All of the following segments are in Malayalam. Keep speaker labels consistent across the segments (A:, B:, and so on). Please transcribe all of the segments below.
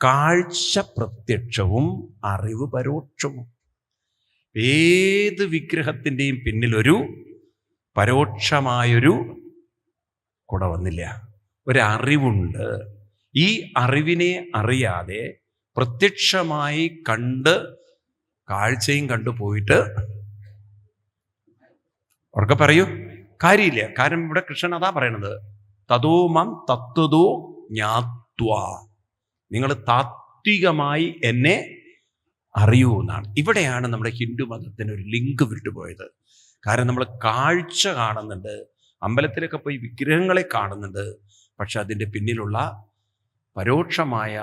A: കാഴ്ച പ്രത്യക്ഷവും അറിവ് പരോക്ഷവും. ഏത് വിഗ്രഹത്തിൻ്റെയും പിന്നിലൊരു പരോക്ഷമായൊരു കുട വന്നില്ല, ഒരറിവുണ്ട്. ഈ അറിവിനെ അറിയാതെ പ്രത്യക്ഷമായി കണ്ട് കാഴ്ചയും കണ്ടു പോയിട്ട് ഉറക്കെ പറയൂ, കാര്യമില്ല. കാരണം ഇവിടെ കൃഷ്ണൻ അതാ പറയണത്, തതോമം തത്വതോ ജ്ഞാത്വ, നിങ്ങൾ താത്വികമായി എന്നെ അറിയൂ എന്നാണ്. ഇവിടെയാണ് നമ്മുടെ ഹിന്ദു മതത്തിന് ഒരു ലിങ്ക് വിട്ടുപോയത്. കാരണം നമ്മൾ കാഴ്ച കാണുന്നുണ്ട്, അമ്പലത്തിലൊക്കെ പോയി വിഗ്രഹങ്ങളെ കാണുന്നുണ്ട്, പക്ഷെ അതിൻ്റെ പിന്നിലുള്ള പരോക്ഷമായ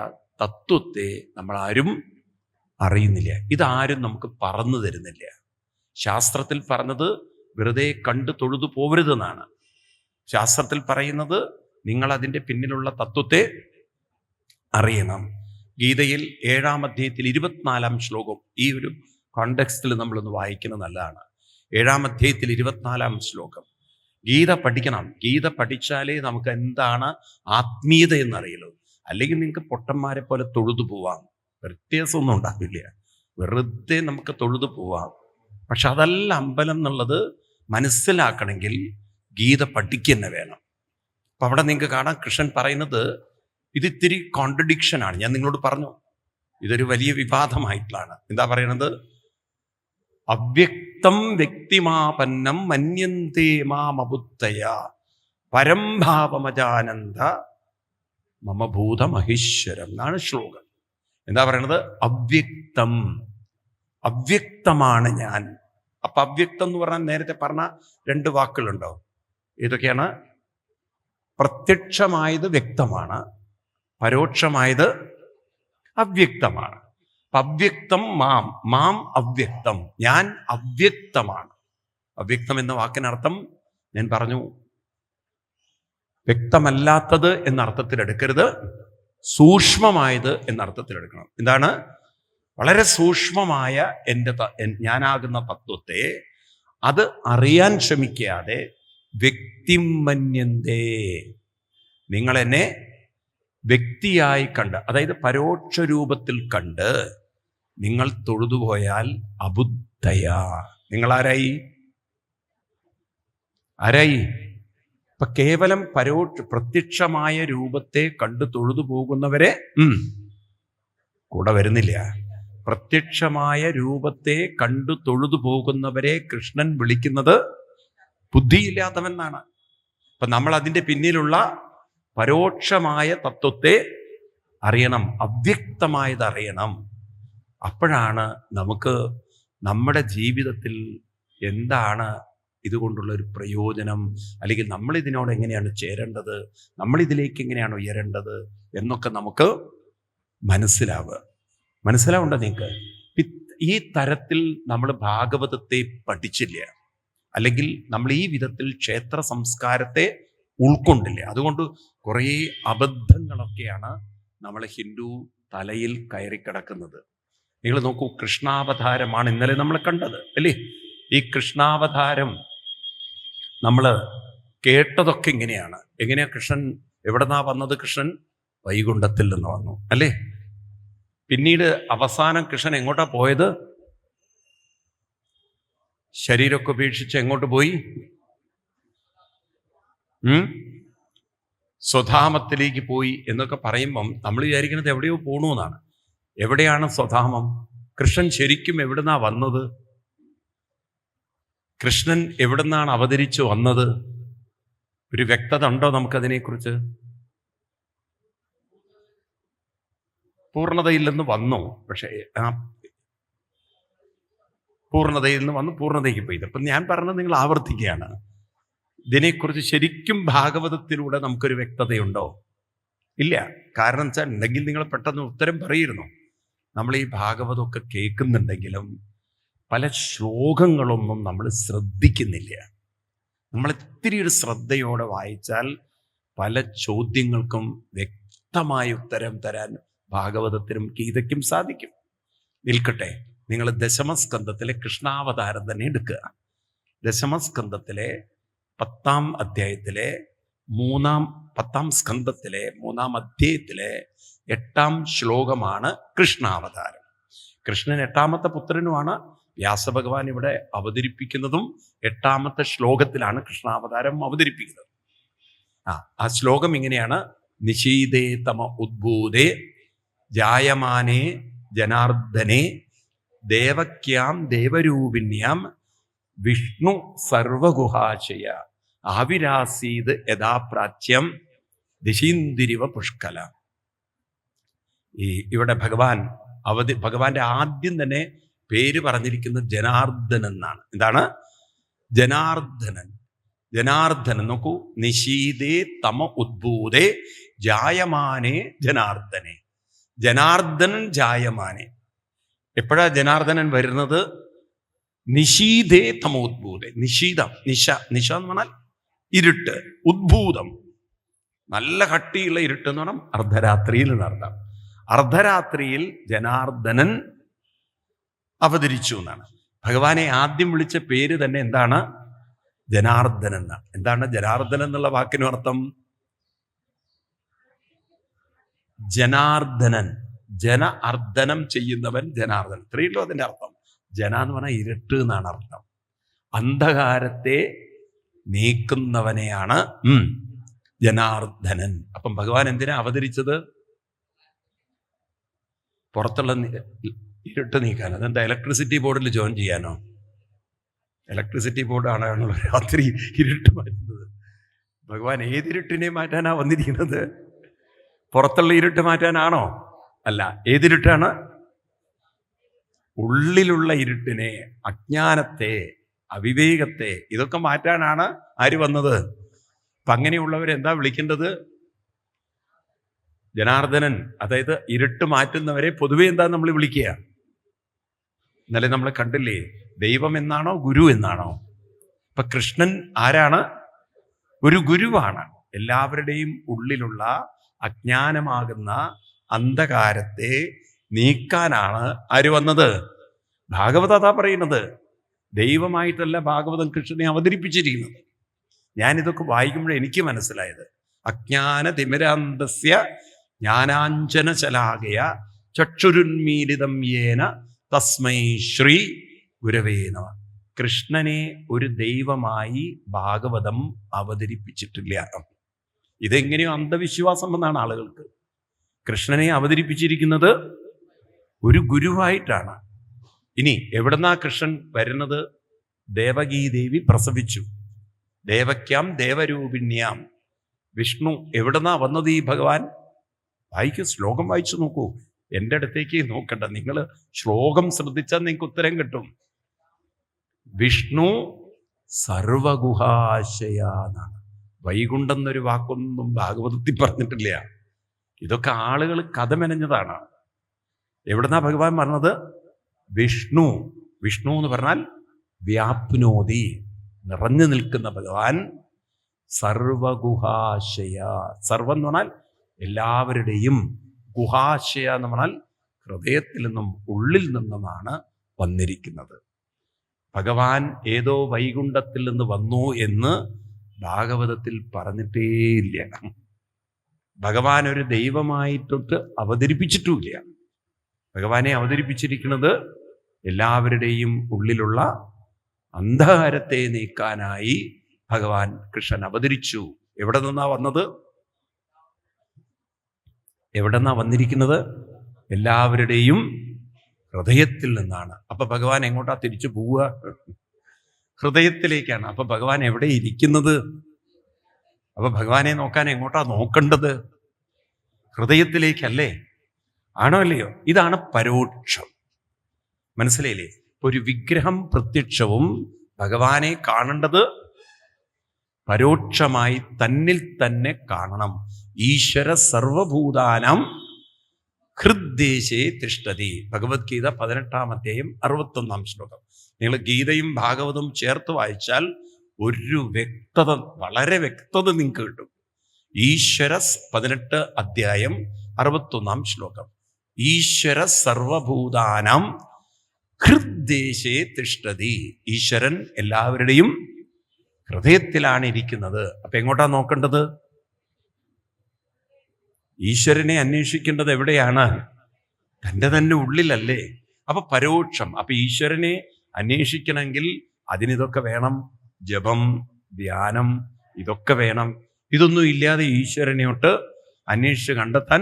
A: തത്വത്തെ നമ്മൾ ആരും അറിയുന്നില്ല. ഇതാരും നമുക്ക് പറഞ്ഞു തരുന്നില്ല. ശാസ്ത്രത്തിൽ പറഞ്ഞത് വെറുതെ കണ്ടു തൊഴുതു പോവരുതെന്നാണ്. ശാസ്ത്രത്തിൽ പറയുന്നത് നിങ്ങൾ അതിൻ്റെ പിന്നിലുള്ള തത്വത്തെ അറിയണം. ഗീതയിൽ 7-ാം അധ്യായത്തിൽ 24-ാം ശ്ലോകം, ഈ ഒരു കോണ്ടെക്സ്റ്റിൽ നമ്മളൊന്ന് വായിക്കുന്നത് നല്ലതാണ്. 7-ാം അധ്യായത്തിൽ 24-ാം ശ്ലോകം. ഗീത പഠിക്കണം. ഗീത പഠിച്ചാലേ നമുക്ക് എന്താണ് ആത്മീയത എന്നറിയുള്ളൂ. അല്ലെങ്കിൽ നിങ്ങൾക്ക് പൊട്ടന്മാരെ പോലെ തൊഴുതു പോവാം, വ്യത്യാസമൊന്നും ഉണ്ടാവില്ല. വെറുതെ നമുക്ക് തൊഴുതു പോവാം. പക്ഷെ അതല്ല അമ്പലം എന്നുള്ളത് മനസ്സിലാക്കണമെങ്കിൽ ഗീത പഠിക്കുക വേണം. അപ്പം അവിടെ നിങ്ങൾക്ക് കാണാം കൃഷ്ണൻ പറയുന്നത് ഇതിത്തിരി കോൺട്രഡിക്ഷനാണ്. ഞാൻ നിങ്ങളോട് പറഞ്ഞു, ഇതൊരു വലിയ വിവാദമായിട്ടുള്ളതാണ്. എന്താ പറയണത്? അവ്യക്തം വ്യക്തിമാപന്നം മന്യന്തേ മാമബുദ്ധയ പരംഭാവമജാനന്ദ മമഭൂതമഹീശ്വരം എന്നാണ് ശ്ലോകം. എന്താ പറയണത്? അവ്യക്തം, അവ്യക്തമാണ് ഞാൻ. അപ്പൊ അവ്യക്തം എന്ന് പറഞ്ഞാൽ നേരത്തെ പറഞ്ഞ 2 വാക്കുകളുണ്ടോ? ഇതൊക്കെയാണ്. പ്രത്യക്ഷമായത് വ്യക്തമാണ്, പരോക്ഷമായത് അവ്യക്തമാണ്. അവ്യക്തം മാം, മാം അവ്യക്തം, ഞാൻ അവ്യക്തമാണ്. അവ്യക്തം എന്ന വാക്കിനർത്ഥം ഞാൻ പറഞ്ഞു, വ്യക്തമല്ലാത്തത് എന്ന അർത്ഥത്തിൽ എടുക്കരുത്, സൂക്ഷ്മമായത് എന്ന അർത്ഥത്തിൽ എടുക്കണം. എന്താണ്? വളരെ സൂക്ഷ്മമായ ഞാനാകുന്ന തത്വത്തെ അത് അറിയാൻ ശ്രമിക്കാതെ വ്യക്തിമന്യന്തേ, നിങ്ങൾ എന്നെ വ്യക്തിയായി കണ്ട്, അതായത് പരോക്ഷ രൂപത്തിൽ കണ്ട് നിങ്ങൾ തൊഴുതുപോയാൽ അബുദ്ധയാ. നിങ്ങൾ ആരായി? ഇപ്പൊ കേവലം പ്രത്യക്ഷമായ രൂപത്തെ കണ്ടു തൊഴുതു പോകുന്നവരെ കൂടെ വരുന്നില്ല. പ്രത്യക്ഷമായ രൂപത്തെ കണ്ടു തൊഴുതു പോകുന്നവരെ കൃഷ്ണൻ വിളിക്കുന്നത് ബുദ്ധിയില്ലാത്തവെന്നാണ്. അപ്പൊ നമ്മൾ അതിൻ്റെ പിന്നിലുള്ള പരോക്ഷമായ തത്വത്തെ അറിയണം, അവ്യക്തമായത് അറിയണം. അപ്പോഴാണ് നമുക്ക് നമ്മുടെ ജീവിതത്തിൽ എന്താണ് ഇതുകൊണ്ടുള്ള ഒരു പ്രയോജനം, അല്ലെങ്കിൽ നമ്മൾ ഇതിനോട് എങ്ങനെയാണ് ചേരേണ്ടത്, നമ്മളിതിലേക്ക് എങ്ങനെയാണ് ഉയരേണ്ടത് എന്നൊക്കെ നമുക്ക് മനസ്സിലാവുണ്ടോ നിങ്ങൾക്ക്? ഈ തരത്തിൽ നമ്മൾ ഭാഗവതത്തെ പഠിച്ചില്ല, അല്ലെങ്കിൽ നമ്മൾ ഈ വിധത്തിൽ ക്ഷേത്ര സംസ്കാരത്തെ ഉൾക്കൊണ്ടില്ല. അതുകൊണ്ട് കുറേ അബദ്ധങ്ങളൊക്കെയാണ് നമ്മൾ ഹിന്ദു തലയിൽ കയറിക്കിടക്കുന്നത്. നിങ്ങൾ നോക്കൂ, കൃഷ്ണാവതാരമാണ് ഇന്നലെ നമ്മൾ കണ്ടത് അല്ലേ? ഈ കൃഷ്ണാവതാരം നമ്മൾ കേട്ടതൊക്കെ എങ്ങനെയാ കൃഷ്ണൻ എവിടെന്നാ വന്നത്? കൃഷ്ണൻ വൈകുണ്ഠത്തിൽ നിന്ന് വന്നു അല്ലേ? പിന്നീട് അവസാനം കൃഷ്ണൻ എങ്ങോട്ടാ പോയത്? ശരീരമൊക്കെ ഉപേക്ഷിച്ച് എങ്ങോട്ട് പോയി? സ്വധാമത്തിലേക്ക് പോയി എന്നൊക്കെ പറയുമ്പം നമ്മൾ വിചാരിക്കുന്നത് എവിടെയോ പോണു എന്നാണ്. എവിടെയാണ് സ്വധാമം? കൃഷ്ണൻ ശരിക്കും എവിടുന്നാ വന്നത്? കൃഷ്ണൻ എവിടുന്നാണ് അവതരിച്ചു വന്നത്? ഒരു വ്യക്തത ഉണ്ടോ നമുക്കതിനെക്കുറിച്ച്? പൂർണ്ണതയിൽ നിന്ന് വന്നു, പക്ഷേ പൂർണ്ണതയിൽ നിന്ന് വന്ന് പൂർണ്ണതയ്ക്ക് പോയി. അപ്പം ഞാൻ പറഞ്ഞത് നിങ്ങൾ ആവർത്തിക്കുകയാണ്. ഇതിനെക്കുറിച്ച് ശരിക്കും ഭാഗവതത്തിലൂടെ നമുക്കൊരു വ്യക്തതയുണ്ടോ? ഇല്ല. കാരണം വെച്ചാൽ ഉണ്ടെങ്കിൽ നിങ്ങൾ പെട്ടെന്ന് ഉത്തരം പറയുന്നു. നമ്മൾ ഈ ഭാഗവതമൊക്കെ കേൾക്കുന്നുണ്ടെങ്കിലും പല ശ്ലോകങ്ങളൊന്നും നമ്മൾ ശ്രദ്ധിക്കുന്നില്ല. നമ്മൾ ഇത്തിരി ഒരു ശ്രദ്ധയോടെ വായിച്ചാൽ പല ചോദ്യങ്ങൾക്കും വ്യക്തമായ ഉത്തരം തരാൻ ഭാഗവതത്തിനും ഗീതയ്ക്കും സാധിക്കും. നിൽക്കട്ടെ, നിങ്ങൾ ദശമസ്കന്ധത്തിലെ കൃഷ്ണാവതാരം തന്നെ എടുക്കുക. ദശമസ്കന്ധത്തിലെ 10-ാം അധ്യായത്തിലെ 10-ാം സ്കന്ധത്തിലെ 3-ാം അധ്യായത്തിലെ 8-ാം ശ്ലോകമാണ് കൃഷ്ണാവതാരം. കൃഷ്ണൻ 8ാമത്തെ പുത്രനുമാണ്. വ്യാസഭഗവാൻ ഇവിടെ അവതരിപ്പിക്കുന്നതും 8ാമത്തെ ശ്ലോകത്തിലാണ് കൃഷ്ണാവതാരം അവതരിപ്പിക്കുന്നത്. ആ ശ്ലോകം ഇങ്ങനെയാണ്: നിശീതേ തമ ഉദ്ഭൂതേ ജായമാനേ ജനാർദ്ദനേ ദേവക്യാം ദേവരൂപിണ്യാം വിഷ്ണു സർവഗുഹാശയ ആവിരാസീത് യഥാപ്രാച്യം ദിശീന്ദിരിവ പുഷ്കല. ഇവിടെ ഭഗവാന്റെ ആദ്യം തന്നെ പേര് പറഞ്ഞിരിക്കുന്നത് ജനാർദ്ദനൻ എന്നാണ്. എന്താണ്? ജനാർദ്ദനൻ. ജനാർദ്ദനൻ നോക്കൂ. നിശീതേ തമ ഉദ്ഭൂതേ ജായമാനേ ജനാർദ്ദനെ. ജനാർദ്ദനൻ ജായമാനെ. എപ്പോഴാ ജനാർദ്ദനൻ വരുന്നത്? നിശീതേ തമ ഉദ്ഭൂതേ. നിശീതം, നിശ എന്ന് പറഞ്ഞാൽ ഇരുട്ട്, ഉദ്ഭൂതം, നല്ല കട്ടിയുള്ള ഇരുട്ട് എന്ന് പറഞ്ഞാൽ അർദ്ധരാത്രിയിൽ നടത്താം. അർദ്ധരാത്രിയിൽ ജനാർദ്ദനൻ അവതരിച്ചു എന്നാണ്. ഭഗവാനെ ആദ്യം വിളിച്ച പേര് തന്നെ എന്താണ്? ജനാർദ്ദനൻ എന്നാണ്. എന്താണ് ജനാർദ്ദനൻ എന്നുള്ള വാക്കിന് അർത്ഥം? ജനാർദ്ദനൻ, ജന അർദ്ദനം ചെയ്യുന്നവൻ ജനാർദ്ദനൻ. ഇത്രയല്ലോ അതിന്റെ അർത്ഥം. ജന എന്ന് പറഞ്ഞാൽ ഇരുട്ട് എന്നാണ് അർത്ഥം. അന്ധകാരത്തെ നീക്കുന്നവനെയാണ് ജനാർദ്ദനൻ. അപ്പം ഭഗവാൻ എന്തിനാ അവതരിച്ചത്? പുറത്തുള്ള ഇരുട്ട് നീക്കാൻ. അതെന്താ, ഇലക്ട്രിസിറ്റി ബോർഡിൽ ജോയിൻ ചെയ്യാനോ? ഇലക്ട്രിസിറ്റി ബോർഡാണോ രാത്രി ഇരുട്ട് മാറ്റുന്നത്? ഭഗവാൻ ഏതിരുട്ടിനെ മാറ്റാനാ വന്നിരിക്കുന്നത്? പുറത്തുള്ള ഇരുട്ട് മാറ്റാനാണോ? അല്ല. ഏതിരുട്ടാണ്? ഉള്ളിലുള്ള ഇരുട്ടിനെ, അജ്ഞാനത്തെ, അവിവേകത്തെ, ഇതൊക്കെ മാറ്റാനാണ് ആര് വന്നത്? അപ്പൊ അങ്ങനെയുള്ളവരെന്താ വിളിക്കേണ്ടത്? ജനാർദ്ദനൻ. അതായത് ഇരുട്ട് മാറ്റുന്നവരെ പൊതുവെ എന്താ നമ്മൾ വിളിക്കുക? ഇന്നലെ നമ്മൾ കണ്ടില്ലേ, ദൈവം എന്നാണോ ഗുരു എന്നാണോ? ഇപ്പൊ കൃഷ്ണൻ ആരാണ്? ഒരു ഗുരുവാണ്. എല്ലാവരുടെയും ഉള്ളിലുള്ള അജ്ഞാനമാകുന്ന അന്ധകാരത്തെ നീക്കാനാണ് ആര് വന്നത്? ഭാഗവത അതാ പറയുന്നത്. ദൈവമായിട്ടല്ല ഭാഗവതം കൃഷ്ണനെ അവതരിപ്പിച്ചിരിക്കുന്നത്. ഞാനിതൊക്കെ വായിക്കുമ്പോഴേ എനിക്ക് മനസ്സിലായത്, അജ്ഞാന തിമിരാന്തസ്യ ജ്ഞാനാഞ്ജനശലാകയ ചക്ഷുരുന്മീലിതം യേന തസ്മൈ ശ്രീ ഗുരവേ നമഃ. കൃഷ്ണനെ ഒരു ദൈവമായി ഭാഗവതം അവതരിപ്പിച്ചിട്ടില്ല. ഇതെങ്ങനെയോ അന്ധവിശ്വാസം എന്നാണ് ആളുകൾക്ക്. കൃഷ്ണനെ അവതരിപ്പിച്ചിരിക്കുന്നത് ഒരു ഗുരുവായിട്ടാണ്. ഇനി എവിടുന്നാ കൃഷ്ണൻ വരുന്നത്? ദേവകീദേവി പ്രസവിച്ചു. ദേവക്യാം ദേവരൂപിണ്യാം. വിഷ്ണു എവിടുന്നാ വന്നത്? ഈ ഭഗവാൻ വായിക്കൂ, ശ്ലോകം വായിച്ചു നോക്കൂ. എൻ്റെ അടുത്തേക്ക് നോക്കണ്ട, നിങ്ങൾ ശ്ലോകം ശ്രദ്ധിച്ചാൽ നിങ്ങൾക്ക് ഉത്തരം കിട്ടും. വിഷ്ണു സർവഗുഹാശയാന്നാണ്. വൈകുണ്ഠം എന്നൊരു വാക്കൊന്നും ഭാഗവതത്തിൽ പറഞ്ഞിട്ടില്ല. ഇതൊക്കെ ആളുകൾ കഥ മെനഞ്ഞതാണ്. എവിടുന്നാ ഭഗവാൻ പറഞ്ഞത്? വിഷ്ണു. വിഷ്ണു എന്ന് പറഞ്ഞാൽ വ്യാപ്നോതി, നിറഞ്ഞു നിൽക്കുന്ന ഭഗവാൻ. സർവഗുഹാശയ. സർവം എന്ന് പറഞ്ഞാൽ എല്ലാവരുടെയും. ഗുഹാശയ എന്ന് പറഞ്ഞാൽ ഹൃദയത്തിൽ നിന്നും ഉള്ളിൽ നിന്നുമാണ് വന്നിരിക്കുന്നത്. ഭഗവാൻ ഏതോ വൈകുണ്ഠത്തിൽ നിന്ന് വന്നു എന്ന് ഭാഗവതത്തിൽ പറഞ്ഞിട്ടേയില്ല. ഭഗവാൻ ഒരു ദൈവമായിട്ടൊട്ട് അവതരിപ്പിച്ചിട്ടുമില്ല. ഭഗവാനെ അവതരിപ്പിച്ചിരിക്കുന്നത് എല്ലാവരുടെയും ഉള്ളിലുള്ള അന്ധകാരത്തെ നീക്കാനായി ഭഗവാൻ കൃഷ്ണൻ അവതരിച്ചു. എവിടെ നിന്നാ വന്നത്? എവിടെന്നാ വന്നിരിക്കുന്നത്? എല്ലാവരുടെയും ഹൃദയത്തിൽ നിന്നാണ്. അപ്പൊ ഭഗവാൻ എങ്ങോട്ടാ തിരിച്ചു പോവുക? ഹൃദയത്തിലേക്കാണ്. അപ്പൊ ഭഗവാൻ എവിടെ ഇരിക്കുന്നത്? അപ്പൊ ഭഗവാനെ നോക്കാൻ എങ്ങോട്ടാ നോക്കേണ്ടത്? ഹൃദയത്തിലേക്കല്ലേ? ആണോ അല്ലയോ? ഇതാണ് പരോക്ഷം. മനസ്സിലായില്ലേ? ഒരു വിഗ്രഹം പ്രത്യക്ഷവും ഭഗവാനെ കാണേണ്ടത് പരോക്ഷമായി തന്നിൽ തന്നെ കാണണം. ഈശ്വര സർവഭൂതാനാം ഹൃദ്ദേശേ തിഷ്ഠതി. ഭഗവത്ഗീത 18-ാം അധ്യായം 61-ാം ശ്ലോകം. നിങ്ങൾ ഗീതയും ഭാഗവതവും ചേർത്ത് വായിച്ചാൽ ഒരു വ്യക്തത, വളരെ വ്യക്തത നിങ്ങൾക്ക് കിട്ടും. ഈശ്വര 18 അധ്യായം 61-ാം ശ്ലോകം. ഈശ്വര സർവഭൂതാനാം ഹൃദ്ദേശേ തിഷ്ഠതി. ഈശ്വരൻ എല്ലാവരുടെയും ഹൃദയത്തിലാണ് ഇരിക്കുന്നത്. അപ്പൊ എങ്ങോട്ടാ നോക്കേണ്ടത്? ഈശ്വരനെ അന്വേഷിക്കേണ്ടത് എവിടെയാണ്? തൻ്റെ തന്നെ ഉള്ളിലല്ലേ? അപ്പൊ പരോക്ഷം. അപ്പൊ ഈശ്വരനെ അന്വേഷിക്കണമെങ്കിൽ അതിനിതൊക്കെ വേണം. ജപം, ധ്യാനം, ഇതൊക്കെ വേണം. ഇതൊന്നും ഇല്ലാതെ ഈശ്വരനെയോട്ട് അന്വേഷിച്ച് കണ്ടെത്താൻ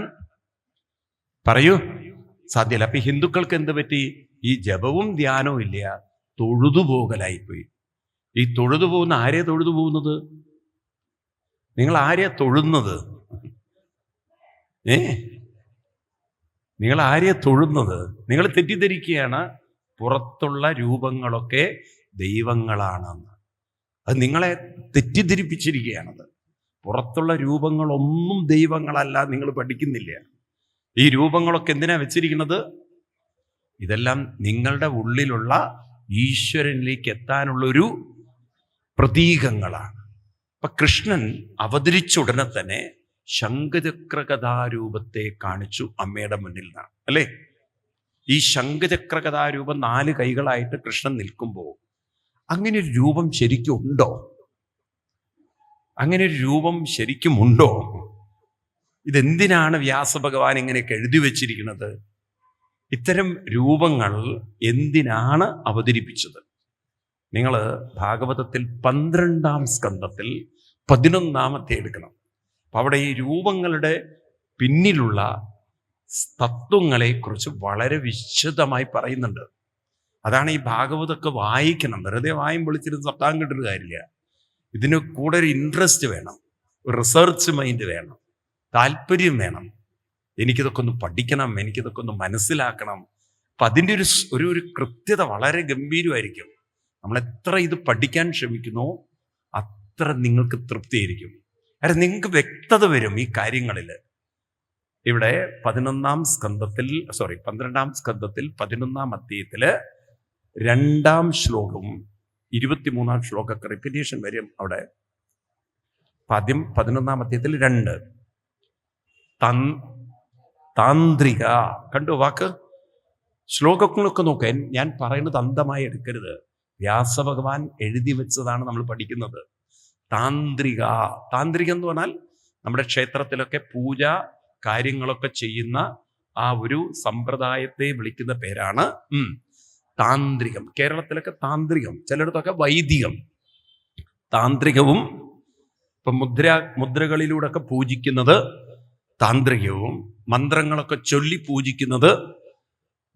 A: പറയൂ സാധ്യമല്ല. അപ്പൊ ഹിന്ദുക്കൾക്ക് എന്ത് പറ്റി? ഈ ജപവും ധ്യാനവും ഇല്ല, തൊഴുതുപോകലായിപ്പോയി. ഈ തൊഴുതുപോകുന്ന ആരെ തൊഴുതു പോകുന്നത്? നിങ്ങൾ ആരെയാ തൊഴുന്നത്? നിങ്ങൾ ആരെയാ തൊഴുന്നത്? നിങ്ങൾ തെറ്റിദ്ധരിക്കുകയാണ് പുറത്തുള്ള രൂപങ്ങളൊക്കെ ദൈവങ്ങളാണെന്ന്. അത് നിങ്ങളെ തെറ്റിദ്ധരിപ്പിച്ചിരിക്കുകയാണത്. പുറത്തുള്ള രൂപങ്ങളൊന്നും ദൈവങ്ങളല്ല, നിങ്ങൾ പഠിക്കുന്നില്ല. ഈ രൂപങ്ങളൊക്കെ എന്തിനാ വെച്ചിരിക്കുന്നത്? ഇതെല്ലാം നിങ്ങളുടെ ഉള്ളിലുള്ള ഈശ്വരനിലേക്ക് എത്താനുള്ളൊരു പ്രതീകങ്ങളാണ്. അപ്പൊ കൃഷ്ണൻ അവതരിച്ച ഉടനെ തന്നെ ശംഖചക്രകഥാരൂപത്തെ കാണിച്ചു അമ്മയുടെ മുന്നിൽ നിന്നാണ്, അല്ലേ? ഈ ശംഖചക്രകഥാരൂപം 4 കൈകളായിട്ട് കൃഷ്ണൻ നിൽക്കുമ്പോൾ അങ്ങനെ ഒരു രൂപം ശരിക്കും ഉണ്ടോ? അങ്ങനെ ഒരു രൂപം ശരിക്കും ഉണ്ടോ? ഇതെന്തിനാണ് വ്യാസഭഗവാൻ ഇങ്ങനെയൊക്കെ എഴുതി വച്ചിരിക്കുന്നത്? ഇത്തരം രൂപങ്ങൾ എന്തിനാണ് അവതരിപ്പിച്ചത്? നിങ്ങൾ ഭാഗവതത്തിൽ 12-ാം സ്കന്ധത്തിൽ 11-ാമത്തെ എടുക്കണം. അപ്പം അവിടെ ഈ രൂപങ്ങളുടെ പിന്നിലുള്ള തത്വങ്ങളെക്കുറിച്ച് വളരെ വിശദമായി പറയുന്നുണ്ട്. അതാണ് ഈ ഭാഗവതമൊക്കെ വായിക്കണം. വെറുതെ വായും പൊളിച്ചിരുന്ന് സത്താൻ കിട്ടുന്ന കാര്യമില്ല. ഇതിന് കൂടെ ഒരു ഇൻട്രസ്റ്റ് വേണം, ഒരു റിസർച്ച് മൈൻഡ് വേണം, താല്പര്യം വേണം. എനിക്കിതൊക്കെ ഒന്ന് പഠിക്കണം, എനിക്കിതൊക്കെ ഒന്ന് മനസ്സിലാക്കണം. അപ്പം അതിൻ്റെ ഒരു കൃത്യത വളരെ ഗംഭീരമായിരിക്കും. നമ്മൾ എത്ര ഇത് പഠിക്കാൻ ശ്രമിക്കുന്നോ അത്ര നിങ്ങൾക്ക് തൃപ്തിയായിരിക്കും. കാരണം നിങ്ങൾക്ക് വ്യക്തത വരും ഈ കാര്യങ്ങളിൽ. ഇവിടെ 12-ാം സ്കന്ധത്തിൽ 11-ാം അധ്യായത്തില് 2-ാം ശ്ലോകം 23-ാം ശ്ലോകമൊക്കെ റിപ്പീറ്റേഷൻ വരും. അവിടെ 11-ാം അധ്യായത്തിൽ 2 താന്ത്രിക കണ്ടു വാക്ക്. ശ്ലോകങ്ങളൊക്കെ നോക്കാൻ ഞാൻ പറയുന്നത് അന്ധമായി എടുക്കരുത്. വ്യാസഭഗവാൻ എഴുതി വെച്ചതാണ് നമ്മൾ പഠിക്കുന്നത്. താന്ത്രിക എന്ന് പറഞ്ഞാൽ നമ്മുടെ ക്ഷേത്രത്തിലൊക്കെ പൂജ കാര്യങ്ങളൊക്കെ ചെയ്യുന്ന ആ ഒരു സമ്പ്രദായത്തെ വിളിക്കുന്ന പേരാണ് താന്ത്രികം. കേരളത്തിലൊക്കെ താന്ത്രികം, ചിലയിടത്തൊക്കെ വൈദികം. താന്ത്രികവും ഇപ്പം മുദ്രകളിലൂടെ ഒക്കെ പൂജിക്കുന്നത് താന്ത്രികവും, മന്ത്രങ്ങളൊക്കെ ചൊല്ലി പൂജിക്കുന്നത്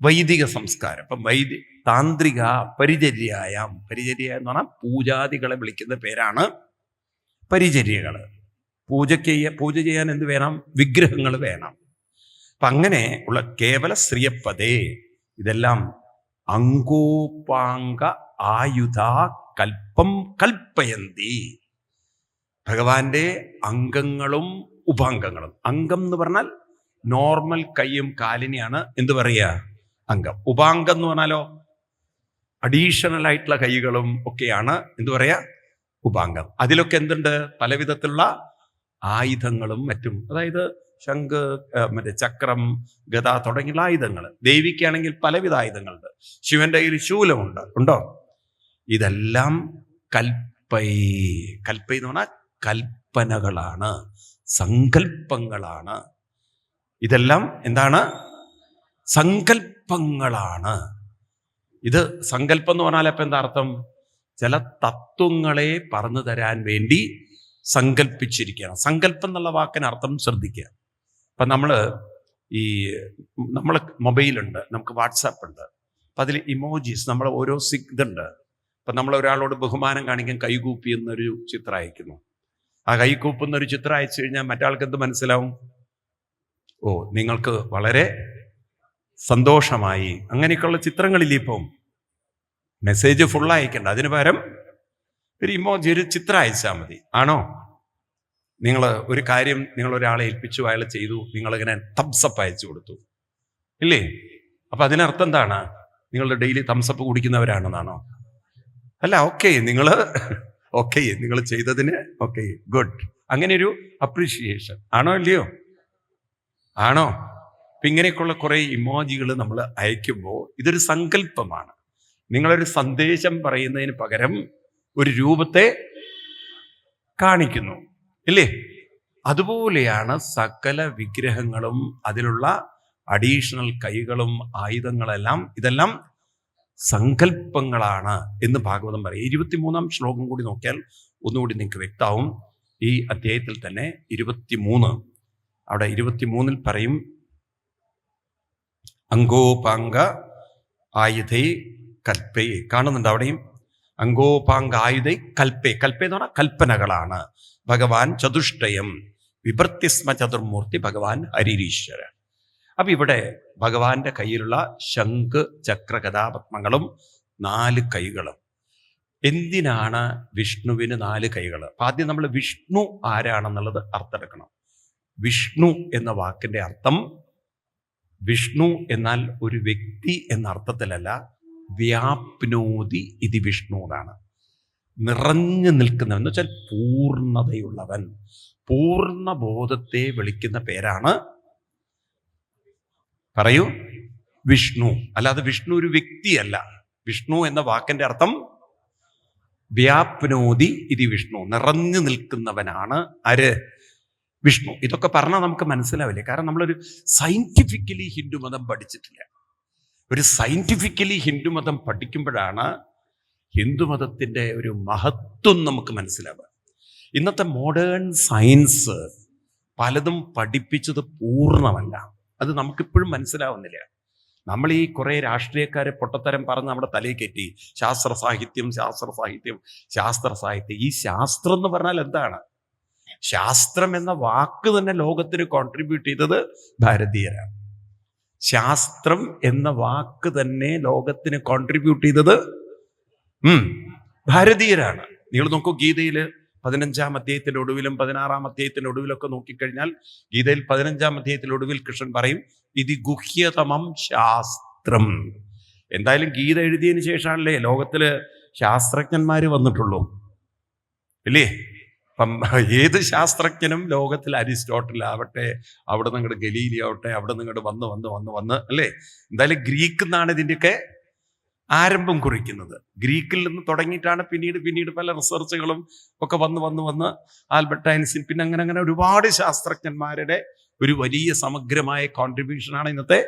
A: വൈദിക സംസ്കാരം. അപ്പം താന്ത്രിക പരിചര്യ എന്ന് പറഞ്ഞാൽ പൂജാദികളെ വിളിക്കുന്ന പേരാണ് പരിചര്യകൾ. പൂജ ചെയ്യാൻ എന്ത് വേണം? വിഗ്രഹങ്ങൾ വേണം. അപ്പം അങ്ങനെ ഉള്ള കേവല ശ്രീയപ്പതേ ഇതെല്ലാം അങ്കോപാംഗ ആയുധ കൽപ്പം കൽപ്പയന്തി. ഭഗവാന്റെ അംഗങ്ങളും ഉപാംഗങ്ങളും. അംഗം എന്ന് പറഞ്ഞാൽ നോർമൽ കൈയും കാലിനെയാണ് എന്ത് പറയുക? അംഗം. ഉപാംഗം എന്ന് പറഞ്ഞാലോ അഡീഷണൽ ആയിട്ടുള്ള കൈകളും ഒക്കെയാണ് എന്ത് പറയാ? ഉപാംഗം. അതിലൊക്കെ എന്തുണ്ട്? പലവിധത്തിലുള്ള ആയുധങ്ങളും മറ്റും. അതായത് ശംഖ്, ചക്രം, ഗദ തുടങ്ങിയുള്ള ആയുധങ്ങൾ. ദേവിക്കാണെങ്കിൽ പലവിധ ആയുധങ്ങളുണ്ട്. ശിവന്റെ കയ്യിൽ ശൂലമുണ്ടോ? ഇതെല്ലാം കൽപ്പൈ എന്ന് പറഞ്ഞാൽ കൽപ്പനകളാണ്, സങ്കല്പങ്ങളാണ്. ഇതെല്ലാം എന്താണ്? സങ്കല്പങ്ങളാണ്. ഇത് സങ്കല്പം എന്ന് പറഞ്ഞാൽ അപ്പം എന്താ അർത്ഥം? ചില തത്വങ്ങളെ പറഞ്ഞു തരാൻ വേണ്ടി സങ്കല്പിച്ചിരിക്കുകയാണ്. സങ്കല്പം എന്നുള്ള വാക്കിന് അർത്ഥം ശ്രദ്ധിക്കുക. അപ്പം നമ്മൾ മൊബൈലുണ്ട്, നമുക്ക് വാട്സാപ്പ് ഉണ്ട്. അപ്പം അതിൽ ഇമോജീസ്, നമ്മൾ ഓരോ ഇതുണ്ട്. അപ്പം നമ്മൾ ഒരാളോട് ബഹുമാനം കാണിക്കാൻ കൈകൂപ്പി എന്നൊരു ചിത്രം അയക്കുന്നു. ആ കൈകൂപ്പുന്നൊരു ചിത്രം അയച്ചു കഴിഞ്ഞാൽ മറ്റാൾക്ക് എന്ത് മനസ്സിലാവും? ഓ, നിങ്ങൾക്ക് വളരെ സന്തോഷമായി. അങ്ങനെയൊക്കെയുള്ള ചിത്രങ്ങളില്ല. ഇപ്പം മെസ്സേജ് ഫുൾ അയക്കണ്ട, അതിന് പകരം ഒരു ഇമോജി, ഒരു ചിത്രം അയച്ചാൽ മതി. ആണോ? നിങ്ങൾ ഒരു കാര്യം നിങ്ങൾ ഒരാളെ ഏൽപ്പിച്ചു, അയാൾ ചെയ്തു, നിങ്ങളിങ്ങനെ തംസപ്പ് അയച്ചു കൊടുത്തു, ഇല്ലേ? അപ്പം അതിനർത്ഥം എന്താണ്? നിങ്ങൾ ഡെയിലി തംസപ്പ് കുടിക്കുന്നവരാണെന്നാണോ? അല്ല. നിങ്ങൾ ചെയ്തതിന് ഗുഡ്, അങ്ങനെ ഒരു അപ്രീഷിയേഷൻ. ആണോ ഇല്ലയോ? ആണോ? അപ്പം ഇങ്ങനെയൊക്കെയുള്ള കുറേ ഇമോജികൾ നമ്മൾ അയക്കുമ്പോൾ ഇതൊരു സങ്കല്പമാണ്. നിങ്ങളൊരു സന്ദേശം പറയുന്നതിന് പകരം ഒരു രൂപത്തെ കാണിക്കുന്നു, ഇല്ലേ? അതുപോലെയാണ് സകല വിഗ്രഹങ്ങളും, അതിലുള്ള അഡീഷണൽ കൈകളും ആയുധങ്ങളെല്ലാം, ഇതെല്ലാം സങ്കല്പങ്ങളാണ് എന്ന് ഭാഗവതം പറയും. 23-ാം ശ്ലോകം കൂടി നോക്കിയാൽ ഒന്നുകൂടി നിങ്ങൾക്ക് വ്യക്തമാവും. ഈ അധ്യായത്തിൽ തന്നെ 23, അവിടെ 23-ൽ പറയും, അങ്കോപാംഗ ആയുധൈ കൽപ്പേ. കാണുന്നുണ്ട് അവിടെയും, അങ്കോപാംഗ ആയുധൈ കൽപ്പേ. കൽപ്പേ എന്ന് പറഞ്ഞാൽ കൽപ്പനകളാണ്. ഭഗവാൻ ചതുഷ്ടയം വിഭർത്തിസ്മ ചതുർമൂർത്തി ഭഗവാൻ ഹരിരീശ്വര. അപ്പൊ ഇവിടെ ഭഗവാന്റെ കയ്യിലുള്ള ശംഖ്, ചക്ര, ഗദാപത്മങ്ങളും 4 കൈകളും. എന്തിനാണ് വിഷ്ണുവിന് 4 കൈകൾ? അപ്പൊ ആദ്യം നമ്മൾ വിഷ്ണു ആരാണെന്നുള്ളത് അർത്ഥമെടുക്കണം. വിഷ്ണു എന്ന വാക്കിന്റെ അർത്ഥം, വിഷ്ണു എന്നാൽ ഒരു വ്യക്തി എന്ന അർത്ഥത്തിലല്ല, വ്യാപ്നോതി ഇത് വിഷ്ണു എന്നാണ്. നിറഞ്ഞു നിൽക്കുന്നവൻ എന്ന് വെച്ചാൽ പൂർണ്ണതയുള്ളവൻ, പൂർണ്ണബോധത്തെ വിളിക്കുന്ന പേരാണ്, പറയൂ, വിഷ്ണു. അല്ലാതെ വിഷ്ണു ഒരു വ്യക്തിയല്ല. വിഷ്ണു എന്ന വാക്കിന്റെ അർത്ഥം വ്യാപ്നോതി ഇത് വിഷ്ണു, നിറഞ്ഞു നിൽക്കുന്നവനാണ് ആര്? വിഷ്ണു. ഇതൊക്കെ പറഞ്ഞാൽ നമുക്ക് മനസ്സിലാവില്ല, കാരണം നമ്മളൊരു സയന്റിഫിക്കലി ഹിന്ദുമതം പഠിച്ചിട്ടില്ല. ഒരു സയന്റിഫിക്കലി ഹിന്ദുമതം പഠിക്കുമ്പോഴാണ് ഹിന്ദുമതത്തിന്റെ ഒരു മഹത്വം നമുക്ക് മനസ്സിലാവുക. ഇന്നത്തെ മോഡേൺ സയൻസ് പലതും പഠിപ്പിച്ചത് പൂർണ്ണമല്ല. അത് നമുക്കിപ്പോഴും മനസ്സിലാവുന്നില്ല. നമ്മൾ ഈ കുറേ രാഷ്ട്രീയക്കാരെ പൊട്ടത്തരം പറഞ്ഞ് നമ്മുടെ തലയിൽ കയറ്റി, ശാസ്ത്ര സാഹിത്യം, ശാസ്ത്ര സാഹിത്യം, ശാസ്ത്ര സാഹിത്യം. ഈ ശാസ്ത്രം എന്ന് പറഞ്ഞാൽ എന്താണ്? ശാസ്ത്രം എന്ന വാക്ക് തന്നെ ലോകത്തിന് കോൺട്രിബ്യൂട്ട് ചെയ്തത് ഭാരതീയരാണ്. ശാസ്ത്രം എന്ന വാക്ക് തന്നെ ലോകത്തിന് കോൺട്രിബ്യൂട്ട് ചെയ്തത് ഭാരതീയരാണ്. നിങ്ങൾ നോക്കൂ, ഗീതയിൽ 15-ാം അധ്യായത്തിന്റെ ഒടുവിലും 16-ാം അധ്യായത്തിന്റെ ഒടുവിലൊക്കെ നോക്കിക്കഴിഞ്ഞാൽ, ഗീതയിൽ 15-ാം അധ്യായത്തിന്റെ ഒടുവിൽ കൃഷ്ണൻ പറയും, ഇത് ഗുഹ്യതമം ശാസ്ത്രം. എന്തായാലും ഗീത എഴുതിയതിന് ശേഷമാണല്ലേ ലോകത്തില് ശാസ്ത്രജ്ഞന്മാര് വന്നിട്ടുള്ളൂ, ഇല്ലേ? അപ്പം ഏത് ശാസ്ത്രജ്ഞനും ലോകത്തിൽ, അരിസ്റ്റോട്ടിലാവട്ടെ, അവിടെ നിങ്ങളുടെ ഗലീലി ആവട്ടെ, അവിടെ നിങ്ങളുടെ വന്ന് അല്ലേ? എന്തായാലും ഗ്രീക്കിൽ നിന്നാണ് ഇതിൻ്റെയൊക്കെ ആരംഭം കുറിക്കുന്നത്. ഗ്രീക്കിൽ നിന്ന് തുടങ്ങിയിട്ടാണ് പിന്നീട് പല റിസർച്ചുകളും ഒക്കെ വന്ന് ആൽബർട്ട് ഐൻസ്റ്റീൻ, പിന്നെ അങ്ങനെ ഒരുപാട് ശാസ്ത്രജ്ഞന്മാരുടെ ഒരു വലിയ സമഗ്രമായ കോൺട്രിബ്യൂഷനാണ് ഇന്നത്തെ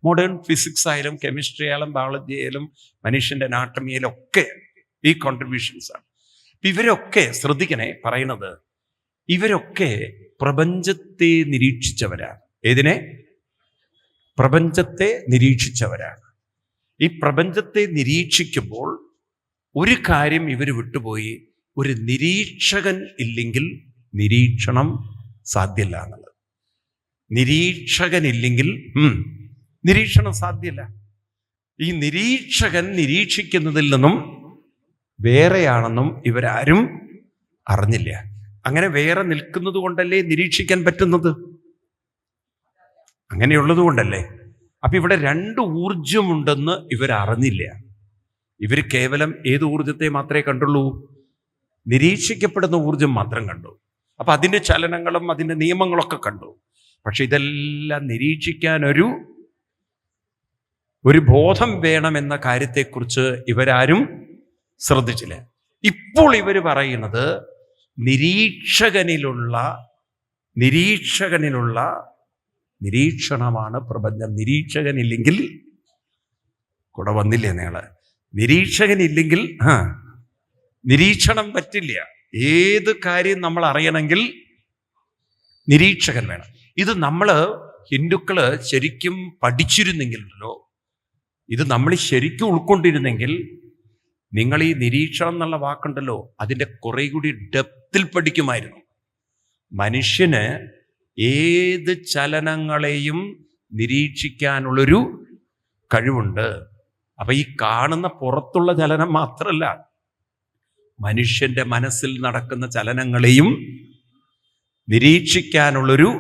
A: മോഡേൺ ഫിസിക്സ് ആയാലും കെമിസ്ട്രി ആയാലും ബയോളജി ആയാലും മനുഷ്യന്റെ അനാട്ടമിയിലും ഒക്കെ ഈ കോൺട്രിബ്യൂഷൻസ് ആണ്. ഇവരൊക്കെ ശ്രദ്ധിക്കണേ, പറയണത് ഇവരൊക്കെ പ്രപഞ്ചത്തെ നിരീക്ഷിച്ചവരാണ്. ഏതിനെ? പ്രപഞ്ചത്തെ നിരീക്ഷിച്ചവരാണ്. ഈ പ്രപഞ്ചത്തെ നിരീക്ഷിക്കുമ്പോൾ ഒരു കാര്യം ഇവർ വിട്ടുപോയി, ഒരു നിരീക്ഷകൻ ഇല്ലെങ്കിൽ നിരീക്ഷണം സാധ്യല്ല എന്നുള്ളത്. നിരീക്ഷകനില്ലെങ്കിൽ നിരീക്ഷണം സാധ്യല്ല. ഈ നിരീക്ഷകൻ നിരീക്ഷിക്കുന്നതിൽ നിന്നും വേറെയാണെന്നും ഇവരാരും അറിഞ്ഞില്ല. അങ്ങനെ വേറെ നിൽക്കുന്നത് കൊണ്ടല്ലേ നിരീക്ഷിക്കാൻ പറ്റുന്നത്, അങ്ങനെയുള്ളത് കൊണ്ടല്ലേ. അപ്പൊ ഇവിടെ 2 ഊർജമുണ്ടെന്ന് ഇവരറിഞ്ഞില്ല. ഇവർ കേവലം ഏത് ഊർജത്തെ മാത്രമേ കണ്ടുള്ളൂ? നിരീക്ഷിക്കപ്പെടുന്ന ഊർജം മാത്രം കണ്ടു. അപ്പൊ അതിൻ്റെ ചലനങ്ങളും അതിൻ്റെ നിയമങ്ങളൊക്കെ കണ്ടു. പക്ഷെ ഇതെല്ലാം നിരീക്ഷിക്കാൻ ഒരു ബോധം വേണമെന്ന കാര്യത്തെക്കുറിച്ച് ഇവരാരും ശ്രദ്ധിച്ചില്ല. ഇപ്പോൾ ഇവർ പറയുന്നത് നിരീക്ഷണമാണ് പ്രപഞ്ചം. നിരീക്ഷകനില്ലെങ്കിൽ കൂടെ വന്നില്ലേ നിങ്ങള്? നിരീക്ഷകനില്ലെങ്കിൽ നിരീക്ഷണം പറ്റില്ല. ഏത് കാര്യം നമ്മൾ അറിയണമെങ്കിൽ നിരീക്ഷകൻ വേണം. ഇത് നമ്മള് ഹിന്ദുക്കള് ശരിക്കും പഠിച്ചിരുന്നെങ്കിലല്ലോ, ഇത് നമ്മൾ ശരിക്കും ഉൾക്കൊണ്ടിരുന്നെങ്കിൽ, നിങ്ങൾ ഈ നിരീക്ഷണം എന്നുള്ള വാക്കുണ്ടല്ലോ, അതിൻ്റെ കുറെ കൂടി ഡെപ്തിൽ പഠിക്കുമായിരുന്നു. മനുഷ്യന് ഏത് ചലനങ്ങളെയും നിരീക്ഷിക്കാനുള്ളൊരു കഴിവുണ്ട്. അപ്പൊ ഈ കാണുന്ന പുറത്തുള്ള ചലനം മാത്രമല്ല, മനുഷ്യന്റെ മനസ്സിൽ നടക്കുന്ന ചലനങ്ങളെയും നിരീക്ഷിക്കാനുള്ളൊരു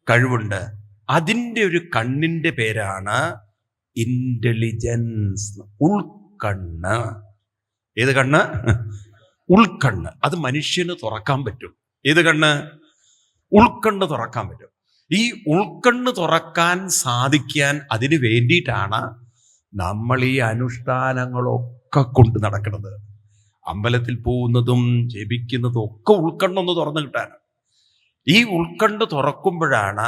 A: കഴിവുണ്ട്. അതിൻ്റെ ഒരു കണ്ണിൻ്റെ പേരാണ് ഇന്റലിജൻസ്, ഉൾക്കണ്ണ്. ഏത് കണ്ണ്? ഉൾക്കണ്ണ്. അത് മനുഷ്യന് തുറക്കാൻ പറ്റും. ഏത് കണ്ണ്? ഉൾക്കണ്ണ് തുറക്കാൻ പറ്റും. ഈ ഉൾക്കണ്ണ് തുറക്കാൻ സാധിക്കാൻ അതിന് വേണ്ടിയിട്ടാണ് നമ്മൾ ഈ അനുഷ്ഠാനങ്ങളൊക്കെ കൊണ്ട് നടക്കുന്നത്. അമ്പലത്തിൽ പോകുന്നതും ജപിക്കുന്നതും ഒക്കെ ഉൾക്കണ്ണൊന്ന് തുറന്നു കിട്ടാൻ. ഈ ഉൾക്കണ്ട് തുറക്കുമ്പോഴാണ്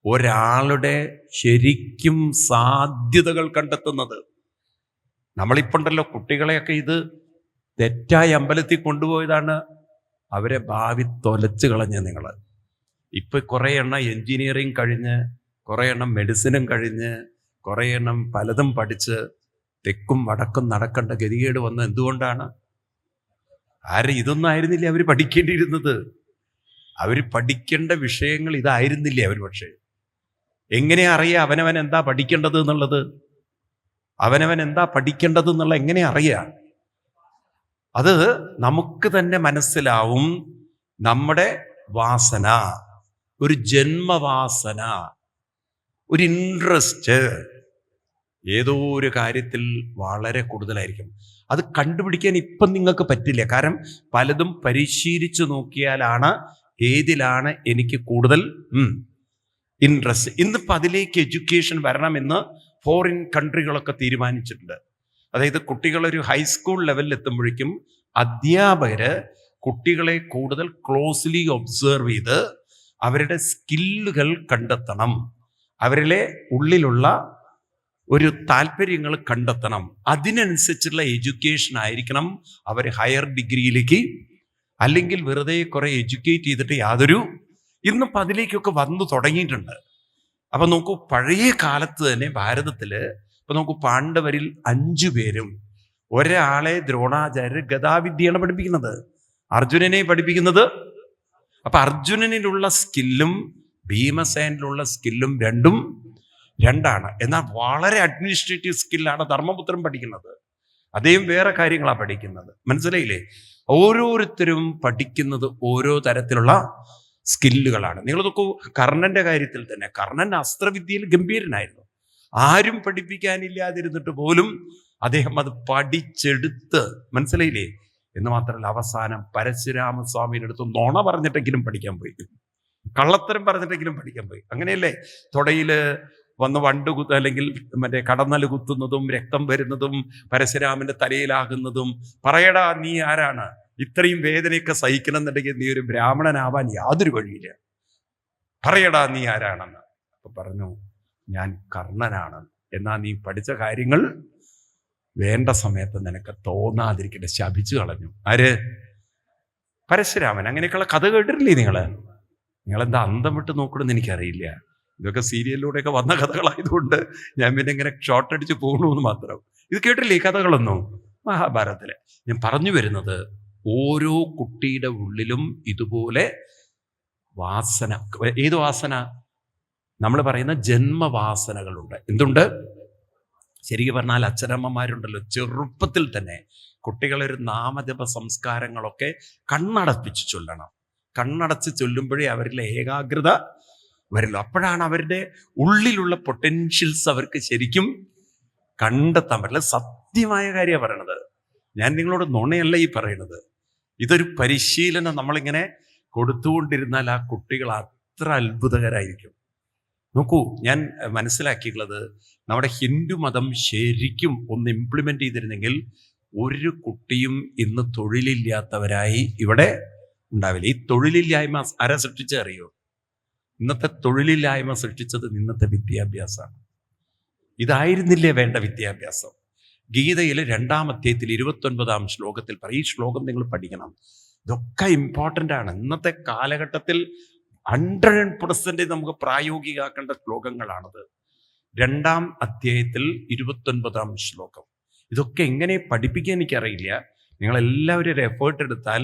A: ഒരാളുടെ ശരിക്കും സാധ്യതകൾ കണ്ടെത്തുന്നത്. നമ്മളിപ്പോണ്ടല്ലോ കുട്ടികളെയൊക്കെ ഇത് തെറ്റായ അമ്പലത്തിൽ കൊണ്ടുപോയതാണ് അവരെ ഭാവി തൊലച്ച് കളഞ്ഞ നിങ്ങൾ. ഇപ്പൊ കുറേ എണ്ണം എൻജിനീയറിങ് കഴിഞ്ഞ്, കുറേ എണ്ണം മെഡിസിനും കഴിഞ്ഞ്, കുറേ എണ്ണം പലതും പഠിച്ച് തെക്കും വടക്കും നടക്കേണ്ട ഗതികേട് വന്നത് എന്തുകൊണ്ടാണ്? ഇതൊന്നും ആയിരുന്നില്ലേ അവർ പഠിക്കേണ്ടിയിരുന്നത്? അവർ പഠിക്കേണ്ട വിഷയങ്ങൾ ഇതായിരുന്നില്ലേ അവർ? പക്ഷേ എങ്ങനെ അറിയാം അവനവൻ എന്താ പഠിക്കേണ്ടത് എന്നുള്ളത്? അവനവൻ എന്താ പഠിക്കേണ്ടത് എന്നുള്ള എങ്ങനെ അറിയാം? അത് നമുക്ക് തന്നെ മനസ്സിലാവും. നമ്മുടെ വാസന, ഒരു ജന്മവാസന, ഒരു ഇൻട്രസ്റ്റ് ഏതോ ഒരു കാര്യത്തിൽ വളരെ കൂടുതലായിരിക്കും. അത് കണ്ടുപിടിക്കാൻ ഇപ്പം നിങ്ങൾക്ക് പറ്റില്ല. കാരണം പലതും പരിശീലിച്ചു നോക്കിയാലാണ് ഏതിലാണ് എനിക്ക് കൂടുതൽ ഇൻട്രസ്റ്റ്. ഇന്നിപ്പോൾ അതിലേക്ക് എഡ്യൂക്കേഷൻ വരണമെന്ന് ഫോറിൻ കൺട്രികളൊക്കെ തീരുമാനിച്ചിട്ടുണ്ട്. അതായത് കുട്ടികളൊരു ഹൈസ്കൂൾ ലെവലിൽ എത്തുമ്പോഴേക്കും അധ്യാപകര് കുട്ടികളെ കൂടുതൽ ക്ലോസ്ലി ഒബ്സർവ് ചെയ്ത് അവരുടെ സ്കില്ലുകൾ കണ്ടെത്തണം, അവരിലെ ഉള്ളിലുള്ള ഒരു താല്പര്യങ്ങൾ കണ്ടെത്തണം. അതിനനുസരിച്ചുള്ള എഡ്യൂക്കേഷൻ ആയിരിക്കണം അവർ ഹയർ ഡിഗ്രിയിലേക്ക്, അല്ലെങ്കിൽ വെറുതെ കുറെ എഡ്യൂക്കേറ്റ് ചെയ്തിട്ട് യാതൊരു. ഇന്നിപ്പോൾ അതിലേക്കൊക്കെ വന്നു തുടങ്ങിയിട്ടുണ്ട്. അപ്പൊ നോക്കൂ, പഴയ കാലത്ത് തന്നെ ഭാരതത്തില് ഇപ്പൊ നോക്കൂ, പാണ്ഡവരിൽ 5 പേരും ഒരാളെ ദ്രോണാചാര്യർ ഗദാവിദ്യയാണ് പഠിപ്പിക്കുന്നത്, അർജുനനെ പഠിപ്പിക്കുന്നത്. അപ്പൊ അർജുനനിലുള്ള സ്കില്ലും ഭീമസേനിലുള്ള സ്കില്ലും രണ്ടാണ്. എന്നാൽ വളരെ അഡ്മിനിസ്ട്രേറ്റീവ് സ്കില്ലാണ് ധർമ്മപുത്രൻ പഠിക്കുന്നത്. അദ്ദേഹം വേറെ കാര്യങ്ങളാണ് പഠിക്കുന്നത്. മനസ്സിലായില്ലേ? ഓരോരുത്തരും പഠിക്കുന്നത് ഓരോ തരത്തിലുള്ള സ്കില്ലുകളാണ്. നിങ്ങൾ നോക്കൂ, കർണന്റെ കാര്യത്തിൽ തന്നെ, കർണൻ അസ്ത്രവിദ്യയിൽ ഗംഭീരനായിരുന്നു. ആരും പഠിപ്പിക്കാനില്ലാതിരുന്നിട്ട് പോലും അദ്ദേഹം അത് പഠിച്ചെടുത്ത്, മനസ്സിലായില്ലേ? എന്ന് മാത്രമല്ല, അവസാനം പരശുരാമസ്വാമിയുടെ അടുത്ത് നുണ പറഞ്ഞിട്ടെങ്കിലും പഠിക്കാൻ പോയി, കള്ളത്തരം പറഞ്ഞിട്ടെങ്കിലും പഠിക്കാൻ പോയി. അങ്ങനെയല്ലേ തുടയില് വന്ന് വണ്ട് അല്ലെങ്കിൽ മറ്റേ കടന്നല് കുത്തുന്നതും രക്തം വരുന്നതും പരശുരാമന്റെ തലയിലാകുന്നതും. പറയടാ, നീ ആരാണ്? ഇത്രയും വേദനയൊക്കെ സഹിക്കണമെന്നുണ്ടെങ്കിൽ നീ ഒരു ബ്രാഹ്മണനാവാൻ യാതൊരു വഴിയില്ല. പറയടാ, നീ ആരാണെന്ന്. അപ്പൊ പറഞ്ഞു, ഞാൻ കർണനാണ്. എന്നാ നീ പഠിച്ച കാര്യങ്ങൾ വേണ്ട സമയത്ത് നിനക്ക് തോന്നാതിരിക്കട്ടെ. ശപിച്ചു കളഞ്ഞു. ആര്? പരശുരാമൻ. അങ്ങനെയൊക്കെയുള്ള കഥ കേട്ടിട്ടില്ലേ നിങ്ങളെന്താ അന്തം വിട്ട് നോക്കണമെന്ന് എനിക്കറിയില്ല. ഇതൊക്കെ സീരിയലിലൂടെയൊക്കെ വന്ന കഥകളായതുകൊണ്ട് ഞാൻ പിന്നെ ഇങ്ങനെ ഷോർട്ട് അടിച്ച് പോകണമെന്ന് മാത്രം. ഇത് കേട്ടില്ലേ ഈ കഥകളൊന്നും? മഹാഭാരതത്തിലെ. ഞാൻ പറഞ്ഞു വരുന്നത്, ഓരോ കുട്ടിയുടെ ഉള്ളിലും ഇതുപോലെ വാസന. ഏത് വാസന? നമ്മൾ പറയുന്ന ജന്മവാസനകളുണ്ട്. എന്തുണ്ട്? ശരിക്കും പറഞ്ഞാൽ അച്ഛനമ്മമാരുണ്ടല്ലോ, ചെറുപ്പത്തിൽ തന്നെ കുട്ടികളൊരു നാമജപ സംസ്കാരങ്ങളൊക്കെ കണ്ണടപ്പിച്ച് ചൊല്ലണം. കണ്ണടച്ച് ചൊല്ലുമ്പോഴേ അവരിലെ ഏകാഗ്രത വരുള്ളൂ. അപ്പോഴാണ് അവരുടെ ഉള്ളിലുള്ള പൊട്ടൻഷ്യൽസ് അവർക്ക് ശരിക്കും കണ്ടെത്താൻ പറ്റില്ല. സത്യമായ കാര്യമാണ് പറയണത്. ഞാൻ നിങ്ങളോട് നുണയല്ല ഈ പറയുന്നത്. ഇതൊരു പരിശീലനം നമ്മളിങ്ങനെ കൊടുത്തുകൊണ്ടിരുന്നാൽ ആ കുട്ടികൾ അത്ര അത്ഭുതകരായിരിക്കും. നോക്കൂ, ഞാൻ മനസ്സിലാക്കിയിട്ടുള്ളത്, നമ്മുടെ ഹിന്ദു മതം ശരിക്കും ഒന്ന് ഇംപ്ലിമെന്റ് ചെയ്തിരുന്നെങ്കിൽ ഒരു കുട്ടിയും ഇന്ന് തൊഴിലില്ലാത്തവരായി ഇവിടെ ഉണ്ടാവില്ല. ഈ തൊഴിലില്ലായ്മ ആരാ സൃഷ്ടിച്ചത് അറിയോ? ഇന്നത്തെ തൊഴിലില്ലായ്മ സൃഷ്ടിച്ചത് ഇന്നത്തെ വിദ്യാഭ്യാസമാണ്. ഇതായിരുന്നില്ലേ വേണ്ട വിദ്യാഭ്യാസം? ഗീതയിൽ 2-ാം അധ്യായത്തിൽ 29-ാം ശ്ലോകത്തിൽ പറയും. ഈ ശ്ലോകം നിങ്ങൾ പഠിക്കണം. ഇതൊക്കെ ഇമ്പോർട്ടൻ്റ് ആണ്. ഇന്നത്തെ കാലഘട്ടത്തിൽ 100% നമുക്ക് പ്രായോഗികമാക്കേണ്ട ശ്ലോകങ്ങളാണത്. 2-ാം അധ്യായത്തിൽ 29-ാം ശ്ലോകം. ഇതൊക്കെ എങ്ങനെ പഠിപ്പിക്കാൻ എനിക്കറിയില്ല. നിങ്ങളെല്ലാവരും ഒരു എഫേർട്ട് എടുത്താൽ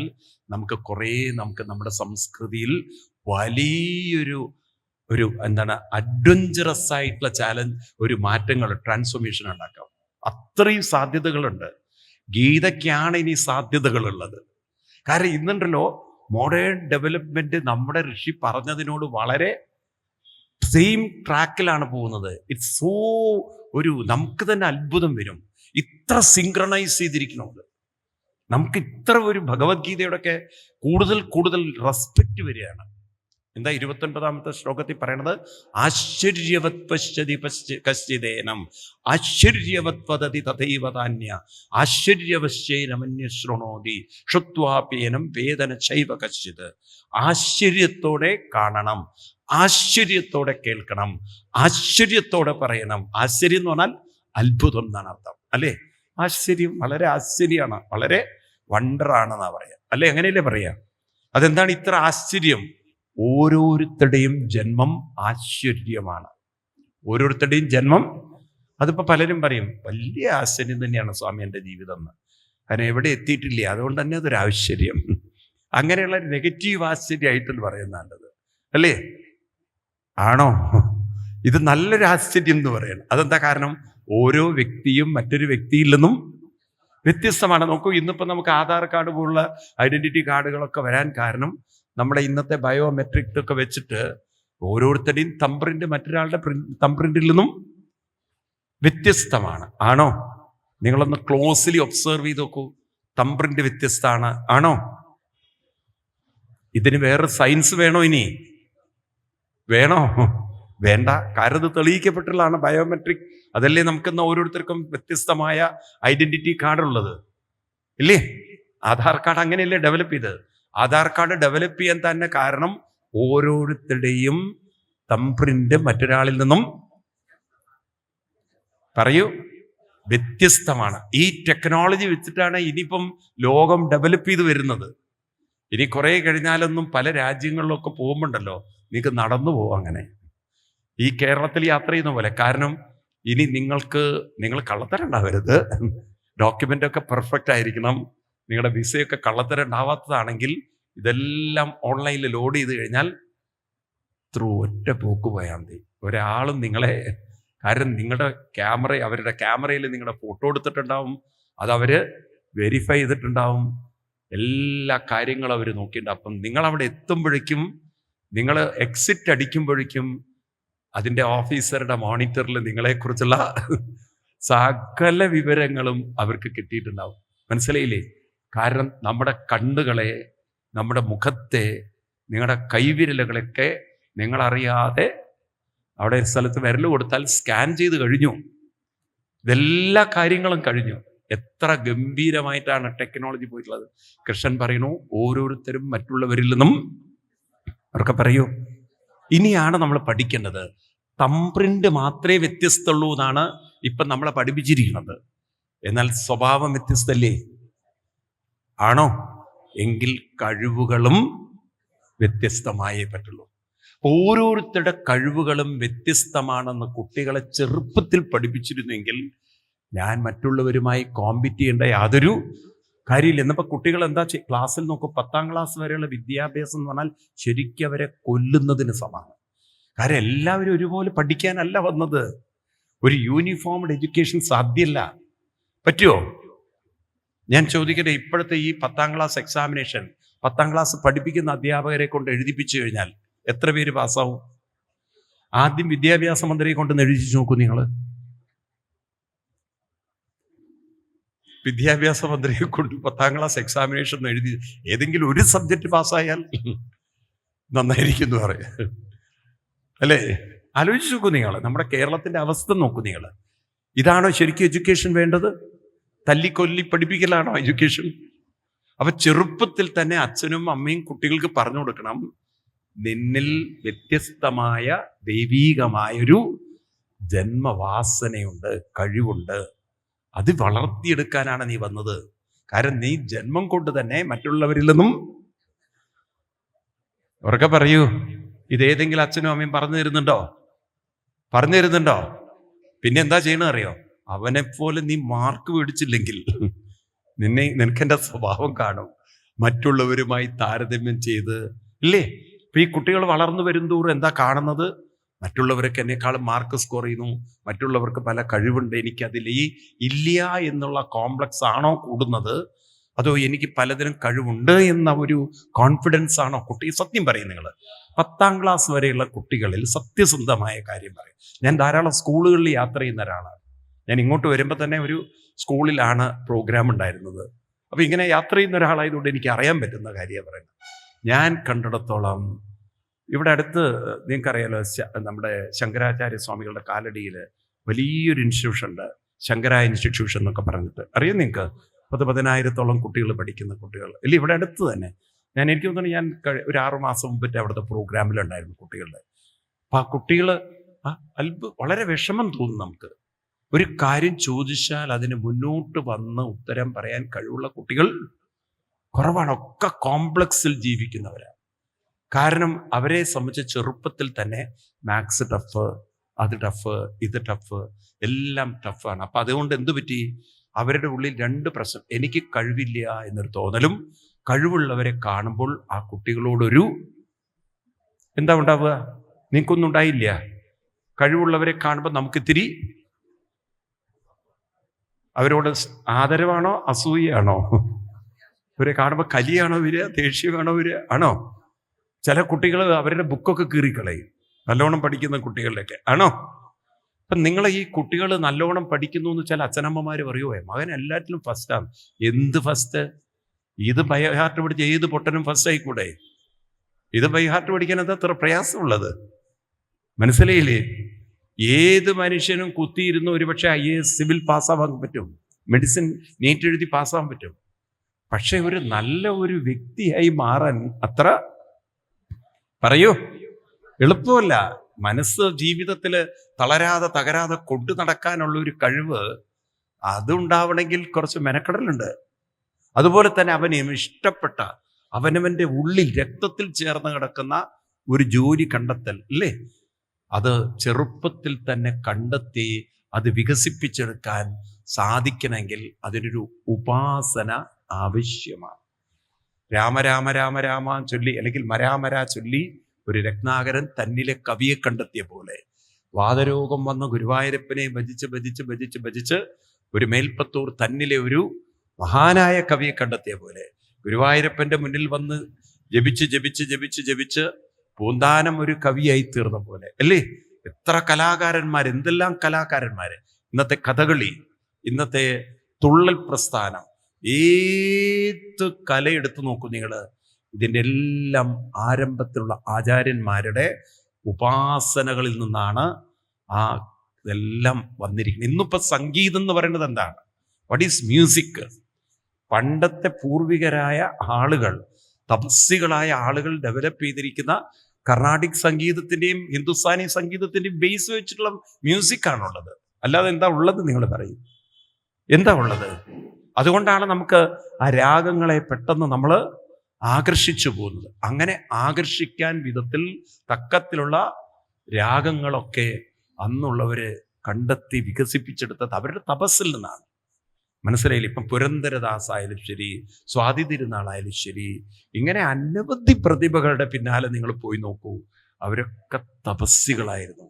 A: നമുക്ക് നമ്മുടെ സംസ്കൃതിയിൽ വലിയൊരു അഡ്വഞ്ചറസ് ആയിട്ടുള്ള ചാലഞ്ച്, മാറ്റങ്ങൾ, ട്രാൻസ്ഫോർമേഷൻ ഉണ്ടാക്കാം. അത്രയും സാധ്യതകളുണ്ട്. ഗീതയ്ക്കാണ് ഇനി സാധ്യതകളുള്ളത്. കാരണം ഇന്നുണ്ടല്ലോ മോഡേൺ ഡെവലപ്മെന്റ് നമ്മുടെ ഋഷി പറഞ്ഞതിനോട് വളരെ സെയിം ട്രാക്കിലാണ് പോകുന്നത്. ഇറ്റ്സ് സോ നമുക്ക് തന്നെ അത്ഭുതം വരും. ഇത്ര സിങ്ക്രണൈസ് ചെയ്തിരിക്കണത്. നമുക്ക് ഇത്ര ഭഗവത്ഗീതയോടൊക്കെ കൂടുതൽ റെസ്പെക്റ്റ് വരികയാണ്. എന്താ 29ാമത്തെ ശ്ലോകത്തിൽ പറയണത്? ആശ്ചര്യവത് പശ്യതി കശ്ചിദേനം ആശ്ചര്യവത് വദതി തഥൈവതാന്യ ആശ്ചര്യവശ്ചൈനമന്യ ശൃണോതി ശ്രുത്വാപ്യേനം വേദന ചൈവ കശ്ചിത്. ആശ്ചര്യത്തോടെ കാണണം, ആശ്ചര്യത്തോടെ കേൾക്കണം, ആശ്ചര്യത്തോടെ പറയണം. ആശ്ചര്യം എന്ന് പറഞ്ഞാൽ അത്ഭുതം എന്നാണ് അർത്ഥം, അല്ലേ? ആശ്ചര്യം വളരെ ആശ്ചര്യമാണ്, വളരെ വണ്ടറാണെന്നാ പറയാ, അല്ലെ? അങ്ങനെയല്ലേ പറയാ? അതെന്താണ് ഇത്ര ആശ്ചര്യം? ഓരോരുത്തരുടെയും ജന്മം ആശ്ചര്യമാണ്. ഓരോരുത്തരുടെയും ജന്മം, അതിപ്പോ പലരും പറയും വലിയ ആശ്ചര്യം തന്നെയാണ് സ്വാമി എൻ്റെ ജീവിതം എന്ന്. കാരണം എവിടെ എത്തിയിട്ടില്ല, അതുകൊണ്ട് തന്നെ അതൊരു ആശ്ചര്യം. അങ്ങനെയുള്ള നെഗറ്റീവ് ആശ്ചര്യമായിട്ടല്ല പറയുന്നത്, അല്ലേ? ആണോ? ഇത് നല്ലൊരു ആശ്ചര്യം എന്ന് പറയണം. അതെന്താ കാരണം? ഓരോ വ്യക്തിയും മറ്റൊരു വ്യക്തിയിൽ നിന്നും വ്യത്യസ്തമാണ്. നോക്കൂ, ഇന്നിപ്പോ നമുക്ക് ആധാർ കാർഡ് പോലുള്ള ഐഡന്റിറ്റി കാർഡുകളൊക്കെ വരാൻ കാരണം നമ്മുടെ ഇന്നത്തെ ബയോമെട്രിക് ഒക്കെ വെച്ചിട്ട് ഓരോരുത്തരുടെയും തംപ്രിന്റ് മറ്റൊരാളുടെ തംപ്രിന്റിൽ നിന്നും വ്യത്യസ്തമാണ്. ആണോ? നിങ്ങളൊന്ന് ക്ലോസ്ലി ഒബ്സർവ് ചെയ്ത് നോക്കൂ, തംപ്രിന്റ് വ്യത്യസ്തമാണ്. ആണോ? ഇതിന് വേറെ സയൻസ് വേണോ? ഇനി വേണോ? വേണ്ട. കാരണം ഇത് തെളിയിക്കപ്പെട്ടുള്ളതാണ് ബയോമെട്രിക്. അതല്ലേ നമുക്കിന്ന് ഓരോരുത്തർക്കും വ്യത്യസ്തമായ ഐഡന്റിറ്റി കാർഡ് ഉള്ളത്, ഇല്ലേ? ആധാർ കാർഡ് അങ്ങനെയല്ലേ ഡെവലപ്പ് ചെയ്തത്? ആധാർ കാർഡ് ഡെവലപ്പ് ചെയ്യാൻ തന്നെ കാരണം ഓരോരുത്തരുടെയും തംപ്രിന്റ് മറ്റൊരാളിൽ നിന്നും പറയൂ വ്യത്യസ്തമാണ്. ഈ ടെക്നോളജി വെച്ചിട്ടാണ് ഇനിയിപ്പം ലോകം ഡെവലപ്പ് ചെയ്ത് വരുന്നത്. ഇനി കുറെ കഴിഞ്ഞാലൊന്നും പല രാജ്യങ്ങളിലൊക്കെ പോകുമ്പോണ്ടല്ലോ, നിങ്ങൾക്ക് നടന്നു പോകും അങ്ങനെ, ഈ കേരളത്തിൽ യാത്ര ചെയ്യുന്ന പോലെ. കാരണം ഇനി നിങ്ങൾ കള്ളത്തരം ഉണ്ടാവരുത്, ഡോക്യുമെന്റ് ഒക്കെ പെർഫെക്റ്റ് ആയിരിക്കണം, നിങ്ങളുടെ വിസയൊക്കെ കള്ളത്തരം ഉണ്ടാവാത്തതാണെങ്കിൽ ഇതെല്ലാം ഓൺലൈനിൽ ലോഡ് ചെയ്ത് കഴിഞ്ഞാൽ ഒറ്റ പോക്ക് പോയാൽ മതി. ഒരാളും നിങ്ങളെ, കാരണം നിങ്ങളുടെ അവരുടെ ക്യാമറയിൽ നിങ്ങളുടെ ഫോട്ടോ എടുത്തിട്ടുണ്ടാവും, അതവര് വെരിഫൈ ചെയ്തിട്ടുണ്ടാവും, എല്ലാ കാര്യങ്ങളും അവർ നോക്കിയിട്ടുണ്ടാവും. അപ്പം നിങ്ങളവിടെ എത്തുമ്പോഴേക്കും, നിങ്ങൾ എക്സിറ്റ് അടിക്കുമ്പോഴേക്കും അതിൻ്റെ ഓഫീസറുടെ മോണിറ്ററിൽ നിങ്ങളെക്കുറിച്ചുള്ള സകല വിവരങ്ങളും അവർക്ക് കിട്ടിയിട്ടുണ്ടാവും. മനസ്സിലായില്ലേ? കാരണം നമ്മുടെ കണ്ണുകളെ, നമ്മുടെ മുഖത്തെ, നിങ്ങളുടെ കൈവിരലുകളൊക്കെ നിങ്ങളറിയാതെ അവിടെ ഒരു സ്ഥലത്ത് വിരൽ കൊടുത്താൽ സ്കാൻ ചെയ്ത് കഴിഞ്ഞു. ഇതെല്ലാ കാര്യങ്ങളും കഴിഞ്ഞു. എത്ര ഗംഭീരമായിട്ടാണ് ടെക്നോളജി പോയിട്ടുള്ളത്. കൃഷ്ണൻ പറയുന്നു, ഓരോരുത്തരും മറ്റുള്ളവരിൽ നിന്നും അവർക്ക് പറയൂ. ഇനിയാണ് നമ്മൾ പഠിക്കേണ്ടത്. തംപ്രിന്റ് മാത്രമേ വ്യത്യസ്തമുള്ളൂ എന്നാണ് ഇപ്പം നമ്മളെ പഠിപ്പിച്ചിരിക്കുന്നത്. എന്നാൽ സ്വഭാവം വ്യത്യസ്തല്ലേ? ആണോ? എങ്കിൽ കഴിവുകളും വ്യത്യസ്തമായേ പറ്റുള്ളൂ. ഓരോരുത്തരുടെ കഴിവുകളും വ്യത്യസ്തമാണെന്ന് കുട്ടികളെ ചെറുപ്പത്തിൽ പഠിപ്പിച്ചിരുന്നെങ്കിൽ ഞാൻ മറ്റുള്ളവരുമായി കോമ്പീറ്റ് ചെയ്യേണ്ട യാതൊരു കാര്യമില്ല. എന്നിപ്പോൾ കുട്ടികൾ എന്താ ക്ലാസ്സിൽ നോക്കും, 10ാം ക്ലാസ് വരെയുള്ള വിദ്യാഭ്യാസം എന്ന് പറഞ്ഞാൽ ശരിക്കും അവരെ കൊല്ലുന്നതിന് സമാനം. കാരണം എല്ലാവരും ഒരുപോലെ പഠിക്കാനല്ല വന്നത്. ഒരു യൂണിഫോംഡ് എഡ്യൂക്കേഷൻ സാധ്യമല്ല. പറ്റുമോ? ഞാൻ ചോദിക്കട്ടെ, ഇപ്പോഴത്തെ ഈ 10ാം ക്ലാസ് എക്സാമിനേഷൻ 10ാം ക്ലാസ് പഠിപ്പിക്കുന്ന അധ്യാപകരെ കൊണ്ട് എഴുതിപ്പിച്ചു കഴിഞ്ഞാൽ എത്ര പേര് പാസ്സാവും? ആദ്യം വിദ്യാഭ്യാസ മന്ത്രിയെ കൊണ്ടൊന്ന് എഴുതിച്ചു നോക്കൂ. നിങ്ങൾ വിദ്യാഭ്യാസ മന്ത്രിയെ കൊണ്ട് 10ാം ക്ലാസ് എക്സാമിനേഷൻ എഴുതി ഏതെങ്കിലും ഒരു സബ്ജക്റ്റ് പാസ്സായാൽ നന്നായിരിക്കും എന്ന് പറയാം, അല്ലേ? ആലോചിച്ച് നോക്കൂ നിങ്ങൾ, നമ്മുടെ കേരളത്തിന്റെ അവസ്ഥ നോക്കൂ നിങ്ങൾ. ഇതാണോ ശരിക്കും എഡ്യൂക്കേഷൻ വേണ്ടത്? തല്ലിക്കൊല്ലി പഠിപ്പിക്കലാണോ എഡ്യൂക്കേഷൻ? അപ്പൊ ചെറുപ്പത്തിൽ തന്നെ അച്ഛനും അമ്മയും കുട്ടികൾക്ക് പറഞ്ഞു കൊടുക്കണം, നിന്നിൽ വ്യത്യസ്തമായ ദൈവീകമായൊരു ജന്മവാസനയുണ്ട്, കഴിവുണ്ട്, അത് വളർത്തിയെടുക്കാനാണ് നീ വന്നത്. കാരണം നീ ജന്മം കൊണ്ട് തന്നെ മറ്റുള്ളവരിൽ നിന്നും, ഉറക്കെ പറയൂ, ഇതേതെങ്കിലും അച്ഛനും അമ്മയും പറഞ്ഞു തരുന്നുണ്ടോ? പിന്നെ എന്താ ചെയ്യണമെന്ന് അറിയോ? അവനെപ്പോലെ നീ മാർക്ക് മേടിച്ചില്ലെങ്കിൽ നിനക്കെൻ്റെ സ്വഭാവം കാണും. മറ്റുള്ളവരുമായി താരതമ്യം ചെയ്ത്, ഇല്ലേ? ഇപ്പൊ ഈ കുട്ടികൾ വളർന്നു വരുന്തോറും എന്താ കാണുന്നത്? മറ്റുള്ളവരൊക്കെ എന്നെക്കാളും മാർക്ക് സ്കോർ ചെയ്യുന്നു, മറ്റുള്ളവർക്ക് പല കഴിവുണ്ട്, എനിക്കതിൽ ഈ ഇല്ല എന്നുള്ള കോംപ്ലക്സ് ആണോ കൂടുന്നത്, അതോ എനിക്ക് പലതിനും കഴിവുണ്ട് എന്ന ഒരു കോൺഫിഡൻസ് ആണോ കുട്ടി? സത്യം പറയും നിങ്ങൾ, 10ാം ക്ലാസ് വരെയുള്ള കുട്ടികളിൽ സത്യസന്ധമായ കാര്യം പറയും. ഞാൻ ധാരാളം സ്കൂളുകളിൽ യാത്ര ചെയ്യുന്ന ഒരാളാണ്. ഞാൻ ഇങ്ങോട്ട് വരുമ്പോൾ തന്നെ ഒരു സ്കൂളിലാണ് പ്രോഗ്രാം ഉണ്ടായിരുന്നത്. അപ്പോൾ ഇങ്ങനെ യാത്ര ചെയ്യുന്ന ഒരാളായതുകൊണ്ട് എനിക്ക് അറിയാൻ പറ്റുന്ന കാര്യമാണ് പറയുന്നത്. ഞാൻ കണ്ടിടത്തോളം ഇവിടെ അടുത്ത് നിങ്ങൾക്കറിയാലോ, നമ്മുടെ ശങ്കരാചാര്യ സ്വാമികളുടെ കാലടിയിൽ വലിയൊരു ഇൻസ്റ്റിറ്റ്യൂഷൻ ഉണ്ട്, ശങ്കര ഇൻസ്റ്റിറ്റ്യൂഷൻ എന്നൊക്കെ പറഞ്ഞിട്ട്. അറിയാം നിങ്ങൾക്ക്? 10,000-ഓളം കുട്ടികൾ പഠിക്കുന്ന കുട്ടികൾ ഇല്ല, ഇവിടെ അടുത്ത് തന്നെ. എനിക്ക് തോന്നുന്നു ഞാൻ ഒരു 6 മാസം മുമ്പിട്ട് അവിടുത്തെ പ്രോഗ്രാമിലുണ്ടായിരുന്നു കുട്ടികളുടെ. അപ്പം ആ കുട്ടികൾ വളരെ വിഷമം തോന്നും നമുക്ക്. ഒരു കാര്യം ചോദിച്ചാൽ അതിന് മുന്നോട്ട് വന്ന് ഉത്തരം പറയാൻ കഴിവുള്ള കുട്ടികൾ കുറവാണ്. ഒക്കെ കോംപ്ലക്സിൽ ജീവിക്കുന്നവരാണ്. കാരണം അവരെ സംബന്ധിച്ച് ചെറുപ്പത്തിൽ തന്നെ മാത്സ് ടഫ്, അത് ടഫ്, ഇത് ടഫ്, എല്ലാം ടഫാണ്. അപ്പം അതുകൊണ്ട് എന്തു പറ്റി? അവരുടെ ഉള്ളിൽ 2 പ്രശ്നം. എനിക്ക് കഴിവില്ല എന്നൊരു തോന്നലും, കഴിവുള്ളവരെ കാണുമ്പോൾ ആ കുട്ടികളോടൊരു എന്താ ഉണ്ടാവുക? നിങ്ങൾക്കൊന്നും ഉണ്ടായില്ല? കഴിവുള്ളവരെ കാണുമ്പോൾ നമുക്കിത്തിരി അവരോട് ആദരവാണോ അസൂയാണോ? ഇവരെ കാണുമ്പോൾ കലിയാണോ വരിക, ദേഷ്യമാണോ വരിക? ആണോ? ചില കുട്ടികൾ അവരുടെ ബുക്കൊക്കെ കീറിക്കളയും, നല്ലോണം പഠിക്കുന്ന കുട്ടികളിലൊക്കെ. ആണോ? അപ്പം നിങ്ങളെ ഈ കുട്ടികൾ നല്ലോണം പഠിക്കുന്നു എന്ന് ചില അച്ഛനമ്മമാർ പറയുമോ, മകൻ എല്ലാറ്റിലും ഫസ്റ്റാണ്. എന്ത് ഫസ്റ്റ്? ഇത് ബൈ ഹാർട്ട് പഠിച്ച് ഏത് പൊട്ടനും ഫസ്റ്റ് ആയിക്കൂടെ? ഇത് ബൈ ഹാർട്ട് പഠിക്കാൻ എന്താ അത്ര പ്രയാസമുള്ളത്? മനസ്സിലായില്ലേ? ഏത് മനുഷ്യനും കുത്തിയിരുന്ന് ഒരുപക്ഷെ IAS സിവിൽ പാസ്സാവാൻ പറ്റും, മെഡിസിൻ നീറ്റ് എഴുതി പാസ്സാവാൻ പറ്റും. പക്ഷെ ഒരു നല്ല ഒരു വ്യക്തിയായി മാറാൻ അത്ര പറയൂ എളുപ്പമല്ല. മനസ്സ് ജീവിതത്തിൽ തളരാതെ തകരാതെ കൊണ്ടു നടക്കാനുള്ള ഒരു കഴിവ് അതുണ്ടാവണമെങ്കിൽ കുറച്ച് മെനക്കെടലുണ്ട്. അതുപോലെ തന്നെ അവന് ഇഷ്ടപ്പെട്ട, അവനവൻ്റെ ഉള്ളിൽ രക്തത്തിൽ ചേർന്ന് കിടക്കുന്ന ഒരു ജോലി കണ്ടെത്തൽ അല്ലേ, അത് ചെറുപ്പത്തിൽ തന്നെ കണ്ടെത്തി അത് വികസിപ്പിച്ചെടുക്കാൻ സാധിക്കണമെങ്കിൽ അതിനൊരു ഉപാസന ആവശ്യമാണ്. രാമ രാമ രാമ രാമ ചൊല്ലി അല്ലെങ്കിൽ മരാമര ചൊല്ലി ഒരു രത്നാകരൻ തന്നിലെ കവിയെ കണ്ടെത്തിയ പോലെ വാതരോഗം വന്ന ഗുരുവായൂരപ്പനെ ഭജിച്ച് ഭജിച്ച് ഭജിച്ച് ഭജിച്ച് ഒരു മേൽപ്പത്തൂർ തന്നിലെ ഒരു മഹാനായ കവിയെ കണ്ടെത്തിയ പോലെ ഗുരുവായൂരപ്പൻ്റെ മുന്നിൽ വന്ന് ജപിച്ച് ജപിച്ച് ജപിച്ച് ജപിച്ച് പൂന്താനം ഒരു കവിയായി തീർന്ന പോലെ അല്ലേ? എത്ര കലാകാരന്മാർ, എന്തെല്ലാം കലാകാരന്മാര്! ഇന്നത്തെ കഥകളി, ഇന്നത്തെ തുള്ളൽ പ്രസ്ഥാനം, ഏത് കലയെടുത്ത് നോക്കൂ നിങ്ങൾ, ഇതിൻ്റെ എല്ലാം ആരംഭത്തിലുള്ള ആചാര്യന്മാരുടെ ഉപാസനകളിൽ നിന്നാണ് ഇതെല്ലാം വന്നിരിക്കുന്നത്. ഇന്നിപ്പോൾ സംഗീതം എന്ന് പറയുന്നത് എന്താണ്? What is music? പണ്ടത്തെ പൂർവികരായ ആളുകൾ, തപസ്സികളായ ആളുകൾ ഡെവലപ്പ് ചെയ്തിരിക്കുന്ന കർണാടിക് സംഗീതത്തിൻ്റെയും ഹിന്ദുസ്ഥാനി സംഗീതത്തിൻ്റെയും ബേസ് വെച്ചിട്ടുള്ള മ്യൂസിക്കാണുള്ളത്. അല്ലാതെ എന്താ ഉള്ളത്? നിങ്ങൾ പറയും, എന്താ ഉള്ളത്? അതുകൊണ്ടാണ് നമുക്ക് ആ രാഗങ്ങളെ പെട്ടെന്ന് നമ്മൾ ആകർഷിച്ചു പോകുന്നത്. അങ്ങനെ ആകർഷിക്കാൻ വിധത്തിൽ തക്കത്തിലുള്ള രാഗങ്ങളൊക്കെ അന്നുള്ളവര് കണ്ടെത്തി വികസിപ്പിച്ചെടുത്തത് അവരുടെ തപസ്സിൽ നിന്നാണ്. മനസ്സിലായില്ല? ഇപ്പം പുരന്ദരദാസായാലും ശരി, സ്വാതി തിരുനാളായാലും ശരി, ഇങ്ങനെ അനവധി പ്രതിഭകളുടെ പിന്നാലെ നിങ്ങൾ പോയി നോക്കൂ, അവരൊക്കെ തപസ്സികളായിരുന്നു.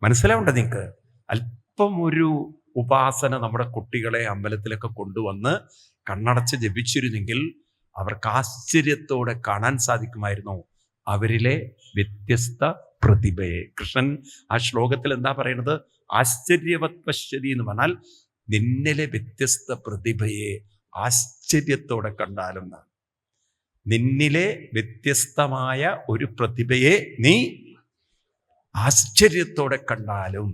A: മനസ്സിലാവുണ്ടോ നിങ്ങൾക്ക്? അല്പം ഒരു ഉപാസന നമ്മുടെ കുട്ടികളെ അമ്പലത്തിലൊക്കെ കൊണ്ടുവന്ന് കണ്ണടച്ച് ജപിച്ചിരുന്നെങ്കിൽ അവർക്ക് ആശ്ചര്യത്തോടെ കാണാൻ സാധിക്കുമായിരുന്നു അവരിലെ വ്യത്യസ്ത പ്രതിഭയെ. കൃഷ്ണൻ ആ ശ്ലോകത്തിൽ എന്താ പറയുന്നത്? ആശ്ചര്യവത് പശ്യതി എന്ന് പറഞ്ഞാൽ നിന്നിലെ വ്യത്യസ്ത പ്രതിഭയെ ആശ്ചര്യത്തോടെ കണ്ടാലും എന്നാണ്. നിന്നിലെ വ്യത്യസ്തമായ ഒരു പ്രതിഭയെ നീ ആശ്ചര്യത്തോടെ കണ്ടാലും,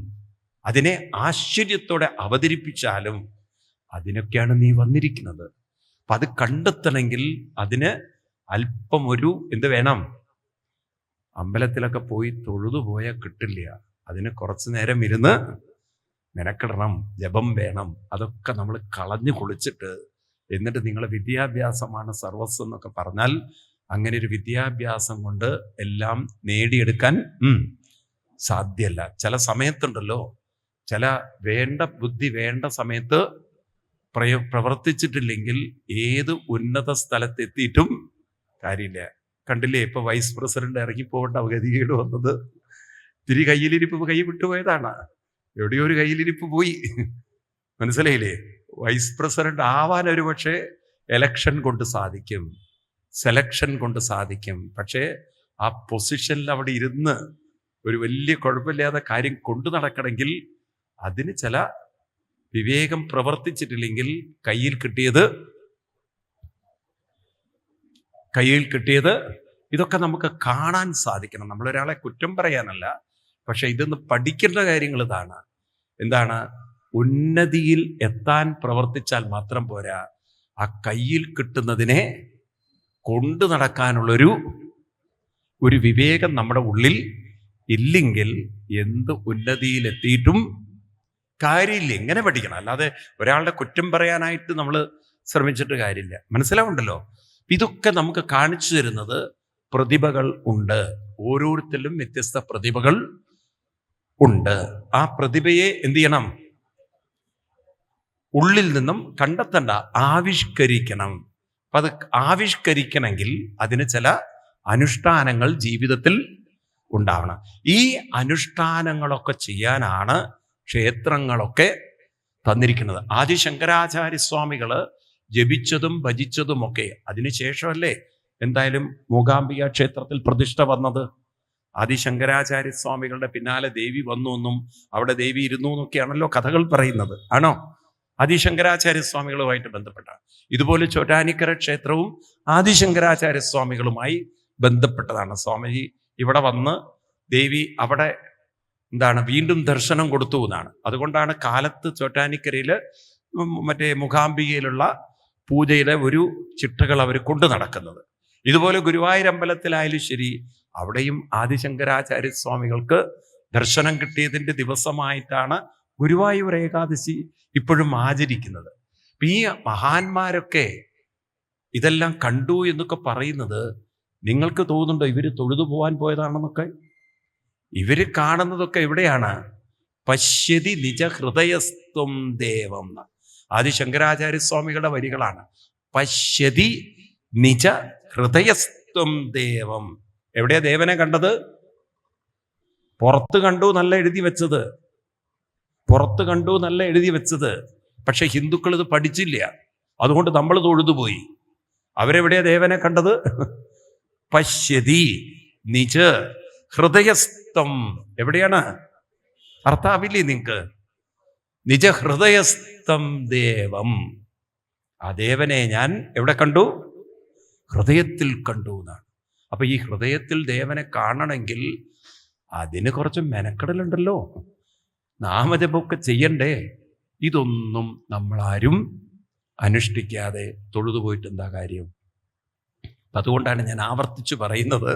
A: അതിനെ ആശ്ചര്യത്തോടെ അവതരിപ്പിച്ചാലും, അതിനൊക്കെയാണ് നീ വന്നിരിക്കുന്നത്. അപ്പം അത് കണ്ടെത്തണമെങ്കിൽ അതിന് അല്പം ഒരു എന്ത് വേണം? അമ്പലത്തിലൊക്കെ പോയി തൊഴുതു പോയാൽ കിട്ടില്ല. അതിന് കുറച്ചു നേരം ഇരുന്ന് മെനക്കെടണം, ജപം വേണം. അതൊക്കെ നമ്മൾ കളഞ്ഞു കുളിച്ചിട്ട് എന്നിട്ട് നിങ്ങളെ വിദ്യാഭ്യാസമാണ് സർവസ്വം എന്നൊക്കെ പറഞ്ഞാൽ അങ്ങനെ ഒരു വിദ്യാഭ്യാസം കൊണ്ട് എല്ലാം നേടിയെടുക്കാൻ സാധ്യമല്ല. ചില സമയത്തുണ്ടല്ലോ, ചില വേണ്ട ബുദ്ധി വേണ്ട സമയത്ത് പ്രവർത്തിച്ചിട്ടില്ലെങ്കിൽ ഏത് ഉന്നത സ്ഥലത്തെത്തിയിട്ടും കാര്യമില്ല. കണ്ടില്ലേ, ഇപ്പൊ വൈസ് പ്രസിഡന്റ് ഇറങ്ങിപ്പോകേണ്ട ഗതികേട് വന്നത്? തിരി കയ്യിലിരിപ്പ് കൈ വിട്ടുപോയതാണ്. എവിടെയോ ഒരു കയ്യിലിരിപ്പ് പോയി. മനസ്സിലായില്ലേ? വൈസ് പ്രസിഡന്റ് ആവാൻ ഒരു പക്ഷേ എലക്ഷൻ കൊണ്ട് സാധിക്കും, സെലക്ഷൻ കൊണ്ട് സാധിക്കും. പക്ഷേ ആ പൊസിഷനിൽ അവിടെ ഇരുന്ന് ഒരു വലിയ കുഴപ്പമില്ലാതെ കാര്യം കൊണ്ടു നടക്കണമെങ്കിൽ അതിന് ചില വിവേകം പ്രവർത്തിച്ചിട്ടില്ലെങ്കിൽ കയ്യിൽ കിട്ടിയത് ഇതൊക്കെ നമുക്ക് കാണാൻ സാധിക്കണം. നമ്മളൊരാളെ കുറ്റം പറയാനല്ല, പക്ഷെ ഇതൊന്ന് പഠിക്കേണ്ട കാര്യങ്ങൾ ഇതാണ്. എന്താണ്? ഉന്നതിയിൽ എത്താൻ പ്രവർത്തിച്ചാൽ മാത്രം പോരാ, ആ കയ്യിൽ കിട്ടുന്നതിനെ കൊണ്ടു നടക്കാനുള്ളൊരു വിവേകം നമ്മുടെ ഉള്ളിൽ ഇല്ലെങ്കിൽ എന്ത് ഉന്നതിയിലെത്തിയിട്ടും കാര്യമില്ല. എങ്ങനെ പഠിക്കണം? അല്ലാതെ ഒരാളുടെ കുറ്റം പറയാനായിട്ട് നമ്മൾ ശ്രമിച്ചിട്ട് കാര്യമില്ല. മനസ്സിലാവുണ്ടല്ലോ? ഇതൊക്കെ നമുക്ക് കാണിച്ചു തരുന്നത് പ്രതിഭകൾ ഉണ്ട്. ഓരോരുത്തരിലും വ്യത്യസ്ത പ്രതിഭകൾ ഉണ്ട്. ആ പ്രതിഭയെ എന്ത് ചെയ്യണം? ഉള്ളിൽ നിന്നും കണ്ടെത്തണ്ട, ആവിഷ്കരിക്കണം. അപ്പൊ അത് ആവിഷ്കരിക്കണമെങ്കിൽ അതിന് ചില അനുഷ്ഠാനങ്ങൾ ജീവിതത്തിൽ ഉണ്ടാവണം. ഈ അനുഷ്ഠാനങ്ങളൊക്കെ ചെയ്യാനാണ് ക്ഷേത്രങ്ങളൊക്കെ തന്നിരിക്കുന്നത്. ആദി ശങ്കരാചാര്യസ്വാമികള് ജപിച്ചതും ഭജിച്ചതുമൊക്കെ അതിനുശേഷമല്ലേ എന്തായാലും മൂകാംബിക ക്ഷേത്രത്തിൽ പ്രതിഷ്ഠ വന്നത്. ആദി ശങ്കരാചാര്യസ്വാമികളുടെ പിന്നാലെ ദേവി വന്നു എന്നും അവിടെ ദേവി ഇരുന്നു എന്നൊക്കെയാണല്ലോ കഥകൾ പറയുന്നത്. ആണോ? ആദി ശങ്കരാചാര്യസ്വാമികളുമായിട്ട് ബന്ധപ്പെട്ട. ഇതുപോലെ ചോറ്റാനിക്കര ക്ഷേത്രവും ആദി ശങ്കരാചാര്യസ്വാമികളുമായി ബന്ധപ്പെട്ടതാണ്. സ്വാമിജി ഇവിടെ വന്ന് ദേവി അവിടെ വീണ്ടും ദർശനം കൊടുത്തു എന്നാണ്. അതുകൊണ്ടാണ് കാലത്ത് ചോറ്റാനിക്കരയില് മറ്റേ മൂകാംബികയിലുള്ള പൂജയിലെ ഒരു ചിട്ടകൾ അവർ കൊണ്ടു നടക്കുന്നത്. ഇതുപോലെ ഗുരുവായൂരമ്പലത്തിലായാലും ശരി, അവിടെയും ആദിശങ്കരാചാര്യസ്വാമികൾക്ക് ദർശനം കിട്ടിയതിൻ്റെ ദിവസമായിട്ടാണ് ഗുരുവായൂർ ഏകാദശി ഇപ്പോഴും ആചരിക്കുന്നത്. ഈ മഹാന്മാരൊക്കെ ഇതെല്ലാം കണ്ടു എന്നൊക്കെ പറയുന്നത് നിങ്ങൾക്ക് തോന്നുന്നുണ്ടോ ഇവർ തൊഴുതു പോകാൻ പോയതാണെന്നൊക്കെ? ഇവർ കാണുന്നതൊക്കെ എവിടെയാണ്? പശ്യതി നിജ ഹൃദയസ്ത്വം ദേവം. ആദി ശങ്കരാചാര്യസ്വാമികളുടെ വരികളാണ്. പശ്യതി നിജ ഹൃദയസ്ത്വം ദേവം. എവിടെയാ ദേവനെ കണ്ടത്? പുറത്ത് കണ്ടു നല്ല എഴുതി വെച്ചത്, പുറത്ത് കണ്ടു നല്ല എഴുതി വെച്ചത്. പക്ഷെ ഹിന്ദുക്കൾ ഇത് പഠിച്ചില്ല, അതുകൊണ്ട് നമ്മൾ തൊഴുതുപോയി. അവരെവിടെയാ ദേവനെ കണ്ടത്? പശ്യതി നിജ ഹൃദയസ്ഥം. എവിടെയാണ്? അർത്ഥാവില്ലേ നിങ്ങൾക്ക്? നിജ ഹൃദയസ്ഥം ദേവം. ആ ദേവനെ ഞാൻ എവിടെ കണ്ടു? ഹൃദയത്തിൽ കണ്ടു എന്നാണ്. അപ്പൊ ഈ ഹൃദയത്തിൽ ദേവനെ കാണണമെങ്കിൽ അതിന് കുറച്ച് മെനക്കെടലുണ്ടല്ലോ, നാമജപമൊക്കെ ചെയ്യണ്ടേ? ഇതൊന്നും നമ്മളാരും അനുഷ്ഠിക്കാതെ തൊഴുതു പോയിട്ട് എന്താ കാര്യം? അതുകൊണ്ടാണ് ഞാൻ ആവർത്തിച്ചു പറയുന്നത്,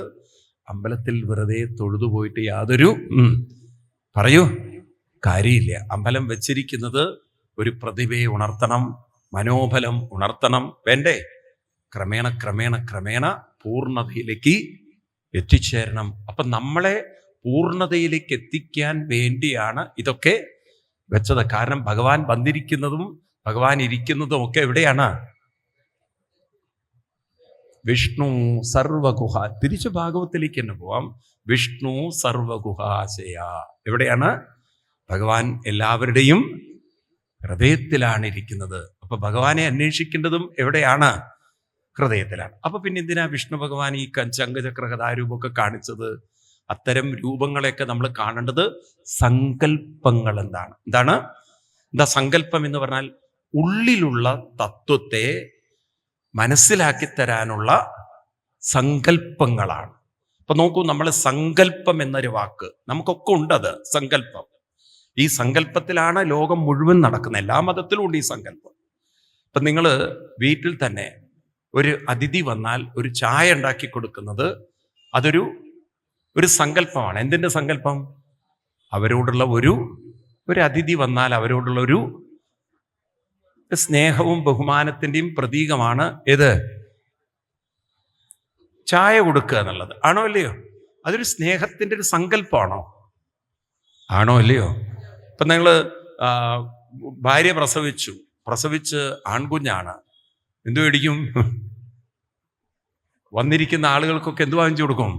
A: അമ്പലത്തിൽ വെറുതെ തൊഴുതു പോയിട്ട് യാതൊരു പറയൂ കാര്യമില്ല. അമ്പലം വെച്ചിരിക്കുന്നത് ഒരു പ്രതിഭയെ ഉണർത്തണം, മനോബലം ഉണർത്തണം, വേണ്ടേ? ക്രമേണ ക്രമേണ ക്രമേണ പൂർണ്ണതയിലേക്ക് എത്തിച്ചേരണം. അപ്പം നമ്മളെ പൂർണ്ണതയിലേക്ക് എത്തിക്കാൻ വേണ്ടിയാണ് ഇതൊക്കെ വെച്ചത്. കാരണം ഭഗവാൻ വന്നിരിക്കുന്നതും ഭഗവാൻ ഇരിക്കുന്നതും ഒക്കെ എവിടെയാണ്? വിഷ്ണു സർവഗുഹ. തിരിച്ചു ഭാഗവത്തിലേക്ക് തന്നെ പോവാം. വിഷ്ണു സർവഗുഹാശയ. എവിടെയാണ്? ഭഗവാൻ എല്ലാവരുടെയും ഹൃദയത്തിലാണ് ഇരിക്കുന്നത്. അപ്പൊ ഭഗവാനെ അന്വേഷിക്കേണ്ടതും എവിടെയാണ്? ഹൃദയത്തിലാണ്. അപ്പൊ പിന്നെ എന്തിനാ വിഷ്ണു ഭഗവാൻ ഈ ശംഖചക്ര കഥാരൂപമൊക്കെ കാണിച്ചത്? അത്തരം രൂപങ്ങളെയൊക്കെ നമ്മൾ കാണേണ്ടത് സങ്കല്പങ്ങൾ എന്താണ്? എന്താ സങ്കല്പം എന്ന് പറഞ്ഞാൽ? ഉള്ളിലുള്ള തത്വത്തെ മനസ്സിലാക്കി തരാനുള്ള സങ്കല്പങ്ങളാണ്. അപ്പൊ നോക്കൂ, നമ്മൾ സങ്കല്പം എന്നൊരു വാക്ക് നമുക്കൊക്കെ ഉണ്ടത്. സങ്കല്പം, ഈ സങ്കല്പത്തിലാണ് ലോകം മുഴുവൻ നടക്കുന്നത്. എല്ലാ മതത്തിലും ഉണ്ട് ഈ സങ്കല്പം. ഇപ്പം നിങ്ങൾ വീട്ടിൽ തന്നെ ഒരു അതിഥി വന്നാൽ ഒരു ചായ ഉണ്ടാക്കി കൊടുക്കുന്നത് അതൊരു സങ്കല്പമാണ്. എന്തിൻ്റെ സങ്കല്പം? അവരോടുള്ള ഒരു അതിഥി വന്നാൽ അവരോടുള്ള ഒരു സ്നേഹവും ബഹുമാനത്തിൻ്റെയും പ്രതീകമാണ് ഏത്? ചായ കൊടുക്കുക എന്നുള്ളത്. ആണോ അല്ലയോ? അതൊരു സ്നേഹത്തിൻ്റെ ഒരു സങ്കല്പമാണോ? ആണോ അല്ലയോ? ഇപ്പം നിങ്ങൾ ഭാര്യ പ്രസവിച്ച് ആൺകുഞ്ഞാണ്, എന്തു മേടിക്കും? വന്നിരിക്കുന്ന ആളുകൾക്കൊക്കെ എന്ത് വാങ്ങിച്ചു കൊടുക്കും?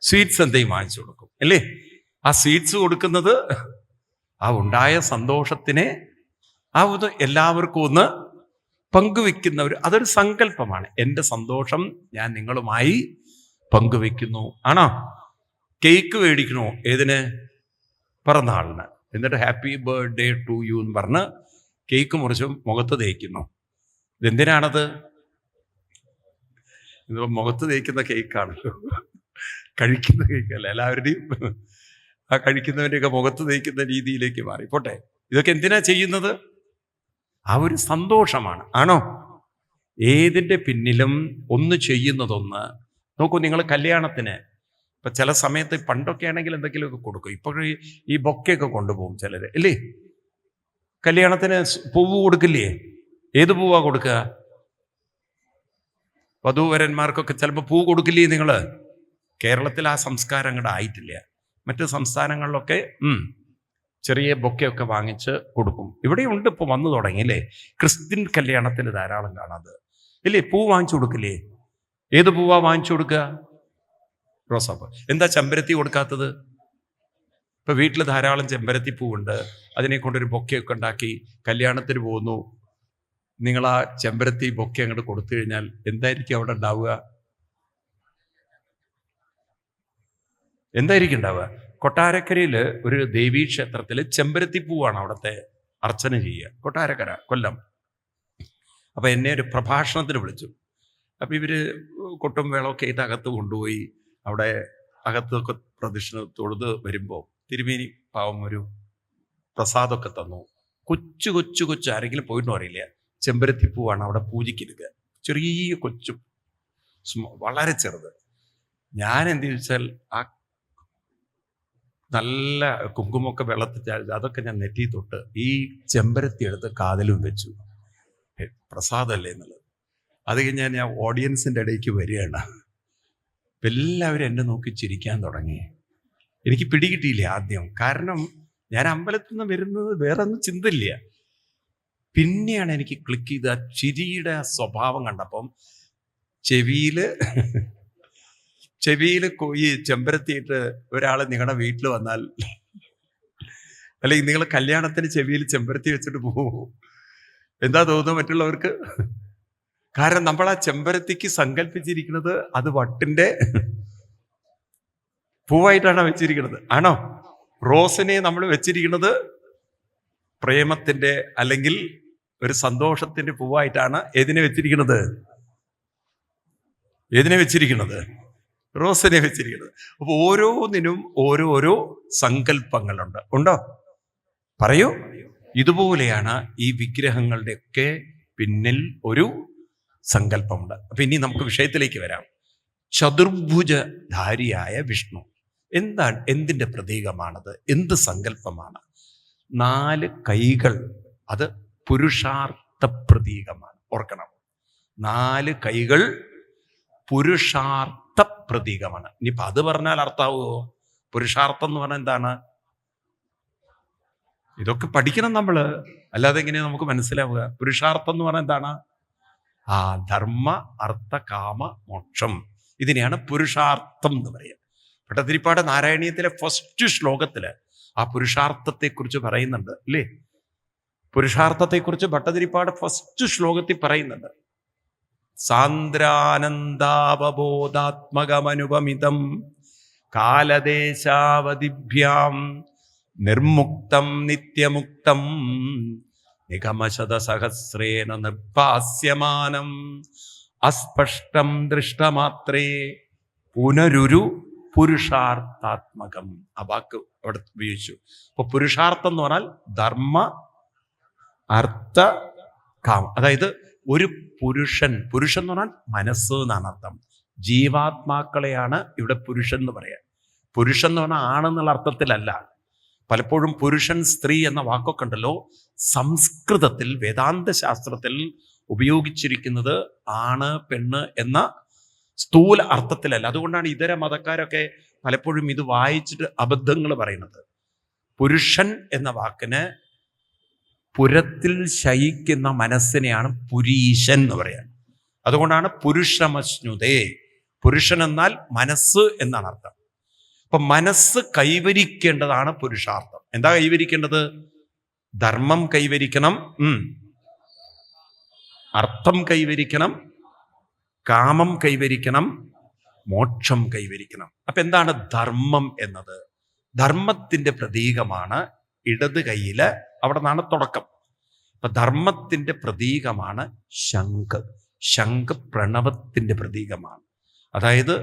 A: സ്വീറ്റ്സ് എന്തെങ്കിലും വാങ്ങിച്ചു കൊടുക്കും അല്ലേ? ആ സ്വീറ്റ്സ് കൊടുക്കുന്നത് ആ ഉണ്ടായ സന്തോഷത്തിനെ എല്ലാവർക്കും ഒന്ന് പങ്കുവെക്കുന്ന അതൊരു സങ്കല്പമാണ്. എൻ്റെ സന്തോഷം ഞാൻ നിങ്ങളുമായി പങ്കുവെക്കുന്നു. ആണോ? കേക്ക് മേടിക്കണോ? ഏതിന്? പിറന്നാളിന്. എന്നിട്ട് ഹാപ്പി ബർത്ത്ഡേ ടു യു എന്ന് പറഞ്ഞ് കേക്ക് മുറിച്ച് മുഖത്ത് തേക്കുന്നു. ഇതെന്തിനാണത്? ഇത് മുഖത്ത് തേക്കുന്ന കേക്കാണല്ലോ, കഴിക്കുന്ന കേക്കല്ല. എല്ലാവരുടെയും ആ കഴിക്കുന്നവൻ്റെയൊക്കെ മുഖത്ത് തേക്കുന്ന രീതിയിലേക്ക് മാറി. പോട്ടെ, ഇതൊക്കെ എന്തിനാ ചെയ്യുന്നത്? ആ ഒരു സന്തോഷമാണ്. ആണോ? ഏതിൻ്റെ പിന്നിലും ഒന്ന് ചെയ്യുന്നതൊന്ന്. നോക്കൂ, നിങ്ങൾ കല്യാണത്തിന് ഇപ്പം ചില സമയത്ത് പണ്ടൊക്കെ ആണെങ്കിൽ എന്തെങ്കിലുമൊക്കെ കൊടുക്കും. ഇപ്പോഴും ഈ ബൊക്കെയൊക്കെ കൊണ്ടുപോകും ചിലർ, ഇല്ലേ? കല്യാണത്തിന് പൂവ് കൊടുക്കില്ലേ? ഏത് പൂവാ കൊടുക്കുക? വധൂവരന്മാർക്കൊക്കെ ചിലപ്പോൾ പൂ കൊടുക്കില്ലേ നിങ്ങൾ? കേരളത്തിൽ ആ സംസ്കാരം അങ്ങോട്ട് ആയിട്ടില്ല. മറ്റ് സംസ്ഥാനങ്ങളിലൊക്കെ ചെറിയ ബൊക്കെയൊക്കെ വാങ്ങിച്ച് കൊടുക്കും. ഇവിടെയുണ്ട്, ഇപ്പോൾ വന്നു തുടങ്ങി, അല്ലേ? ക്രിസ്ത്യൻ കല്യാണത്തിന് ധാരാളം കാണാതെ, ഇല്ലേ? പൂ വാങ്ങിച്ചു കൊടുക്കില്ലേ? ഏത് പൂവാ വാങ്ങിച്ചു കൊടുക്കുക? റോസാപ്പൂ. എന്താ ചെമ്പരത്തി കൊടുക്കാത്തത്? ഇപ്പൊ വീട്ടിൽ ധാരാളം ചെമ്പരത്തി പൂവുണ്ട്, അതിനെ കൊണ്ടൊരു ബൊക്കെയൊക്കെ ഉണ്ടാക്കി കല്യാണത്തിന് പോകുന്നു. നിങ്ങൾ ആ ചെമ്പരത്തി ബൊക്കെ അങ്ങോട്ട് കൊടുത്തു കഴിഞ്ഞാൽ എന്തായിരിക്കും അവിടെ ഉണ്ടാവുക? എന്തായിരിക്കും ഉണ്ടാവുക? കൊട്ടാരക്കരയിൽ ഒരു ദേവീക്ഷേത്രത്തിൽ ചെമ്പരത്തി പൂവാണ് അവിടുത്തെ അർച്ചന ചെയ്യുക. കൊട്ടാരക്കര, കൊല്ലം. അപ്പം എന്നെ ഒരു പ്രഭാഷണത്തിന് വിളിച്ചു. അപ്പം ഇവർ കൊട്ടും വേളമൊക്കെ ആയിട്ട് അകത്ത് കൊണ്ടുപോയി അവിടെ അകത്തൊക്കെ പ്രദക്ഷിണ തൊഴുത് വരുമ്പോൾ തിരുമേനി പാവം ഒരു പ്രസാദമൊക്കെ തന്നു. കൊച്ചു കൊച്ചു കൊച്ചു ആരെങ്കിലും പോയിട്ടും അറിയില്ല, ചെമ്പരത്തി പൂവാണ് അവിടെ പൂജിക്കെടുക്കുക. ചെറിയ കൊച്ചു, വളരെ ചെറുത്. ഞാൻ എന്ത് ചോദിച്ചാൽ ആ നല്ല കുങ്കുമൊക്കെ വെള്ളത്തിൽ അതൊക്കെ ഞാൻ നെറ്റി തൊട്ട് ഈ ചെമ്പരത്തി എടുത്ത് കാതിലും വെച്ചു, പ്രസാദമല്ലേ എന്നുള്ളത്. അത് കഴിഞ്ഞ് ഞാൻ ഓഡിയൻസിൻ്റെ ഇടയ്ക്ക് വരികയാണ്. എല്ലാവരും എന്നെ നോക്കി ചിരിക്കാൻ തുടങ്ങി. എനിക്ക് പിടികിട്ടിയില്ല ആദ്യം, കാരണം ഞാൻ അമ്പലത്തിൽ നിന്ന് വരുന്നത് വേറെ ഒന്നും ചിന്തയില്ല. പിന്നെയാണ് എനിക്ക് ക്ലിക്ക് ചെയ്ത് ആ ചിരിയുടെ സ്വഭാവം കണ്ടപ്പം ചെവിയിൽ ഈ ചെമ്പരത്തിയിട്ട് ഒരാൾ നിങ്ങളുടെ വീട്ടിൽ വന്നാൽ, അല്ലെങ്കിൽ നിങ്ങൾ കല്യാണത്തിന് ചെവിയിൽ ചെമ്പരത്തി വെച്ചിട്ട് പോകും, എന്താ തോന്നുന്നത് മറ്റുള്ളവർക്ക്? കാരണം നമ്മൾ ആ ചെമ്പരത്തിക്ക് സങ്കല്പിച്ചിരിക്കുന്നത് അത് വട്ടിൻ്റെ പൂവായിട്ടാണ് വെച്ചിരിക്കുന്നത്, ആണോ? റോസിനെ നമ്മൾ വെച്ചിരിക്കുന്നത് പ്രേമത്തിൻ്റെ അല്ലെങ്കിൽ ഒരു സന്തോഷത്തിന്റെ പൂവായിട്ടാണ് ഏതിനെ വെച്ചിരിക്കുന്നത്? റോസിനെ വെച്ചിരിക്കുന്നത്. അപ്പൊ ഓരോന്നിനും ഓരോരോ സങ്കല്പങ്ങളുണ്ട്. ഉണ്ടോ? പറയൂ. ഇതുപോലെയാണ് ഈ വിഗ്രഹങ്ങളുടെയൊക്കെ പിന്നിൽ ഒരു സങ്കല്പമുണ്ട്. അപ്പൊ ഇനി നമുക്ക് വിഷയത്തിലേക്ക് വരാം. ചതുർഭുജധാരിയായ വിഷ്ണു എന്താണ്? എന്തിൻ്റെ പ്രതീകമാണത്? എന്ത് സങ്കല്പമാണ്? 4 കൈകൾ, അത് പുരുഷാർത്ഥ പ്രതീകമാണ്. ഓർക്കണം, 4 കൈകൾ പുരുഷാർത്ഥ പ്രതീകമാണ്. ഇനിയിപ്പോൾ അത് പറഞ്ഞാൽ അർത്ഥാവുമോ? പുരുഷാർത്ഥം എന്ന് പറഞ്ഞാൽ എന്താണ്? ഇതൊക്കെ പഠിക്കണം നമ്മൾ, അല്ലാതെ എങ്ങനെയാണ് നമുക്ക് മനസ്സിലാവുക? പുരുഷാർത്ഥം എന്ന് പറഞ്ഞാൽ എന്താണ്? ധർമ്മ അർത്ഥ കാമ മോക്ഷം, ഇതിനെയാണ് പുരുഷാർത്ഥം എന്ന് പറയുക. ഭട്ടതിരിപ്പാട് നാരായണീയത്തിലെ ഫസ്റ്റ് ശ്ലോകത്തിൽ ആ പുരുഷാർത്ഥത്തെക്കുറിച്ച് പറയുന്നുണ്ട്, അല്ലേ? പുരുഷാർത്ഥത്തെക്കുറിച്ച് ഭട്ടതിരിപ്പാട് ഫസ്റ്റ് ശ്ലോകത്തിൽ പറയുന്നുണ്ട്. സാന്ദ്രാനന്ദാവബോധാത്മകമനുപമിതം കാലദേശാവധിഭ്യാം നിർമുക്തം നിത്യമുക്തം നിഗമശതസഹസ്രേണ നിർഭാസ്യമാനം അസ്പഷ്ടം ദൃഷ്ടമാത്രേ പുനരുരു പുരുഷാർത്ഥാത്മകം. ആ വാക്ക് അവിടെ ഉപയോഗിച്ചു. അപ്പൊ പുരുഷാർത്ഥം എന്ന് പറഞ്ഞാൽ ധർമ്മ അർത്ഥ കാമം. അതായത് ഒരു പുരുഷൻ എന്ന് പറഞ്ഞാൽ മനസ്സ് എന്നാണ് അർത്ഥം. ജീവാത്മാക്കളെയാണ് ഇവിടെ പുരുഷൻ എന്ന് പറയാം. പുരുഷൻ എന്ന് പറഞ്ഞാൽ ആണെന്നുള്ള അർത്ഥത്തിലല്ല. പലപ്പോഴും പുരുഷൻ സ്ത്രീ എന്ന വാക്കൊക്കെ ഉണ്ടല്ലോ, സംസ്കൃതത്തിൽ വേദാന്ത ശാസ്ത്രത്തിൽ ഉപയോഗിച്ചിരിക്കുന്നത് ആണ് പെണ്ണ് എന്ന സ്ഥൂല അർത്ഥത്തിലല്ല. അതുകൊണ്ടാണ് ഇതര മതക്കാരൊക്കെ പലപ്പോഴും ഇത് വായിച്ചിട്ട് അബദ്ധങ്ങൾ പറയുന്നത്. പുരുഷൻ എന്ന വാക്കിന് പുരത്തിൽ ശയിക്കുന്ന മനസ്സിനെയാണ് പുരീശൻ എന്ന് പറയാൻ. അതുകൊണ്ടാണ് പുരുഷമശ്നുതേ, പുരുഷൻ എന്നാൽ മനസ്സ് എന്നാണ് അർത്ഥം. അപ്പൊ മനസ്സ് കൈവരിക്കേണ്ടതാണ് പുരുഷാർത്ഥം. എന്താ കൈവരിക്കേണ്ടത്? ധർമ്മം കൈവരിക്കണം, അർത്ഥം കൈവരിക്കണം, കാമം കൈവരിക്കണം, മോക്ഷം കൈവരിക്കണം. അപ്പൊ എന്താണ് ധർമ്മം എന്നത്? ധർമ്മത്തിന്റെ പ്രതീകമാണ് ഇടത് കൈയില്, അവിടെ നിന്നാണ് തുടക്കം. അപ്പൊ ധർമ്മത്തിന്റെ പ്രതീകമാണ് ശംഖ്. ശംഖ് പ്രണവത്തിന്റെ പ്രതീകമാണ്. അതായത്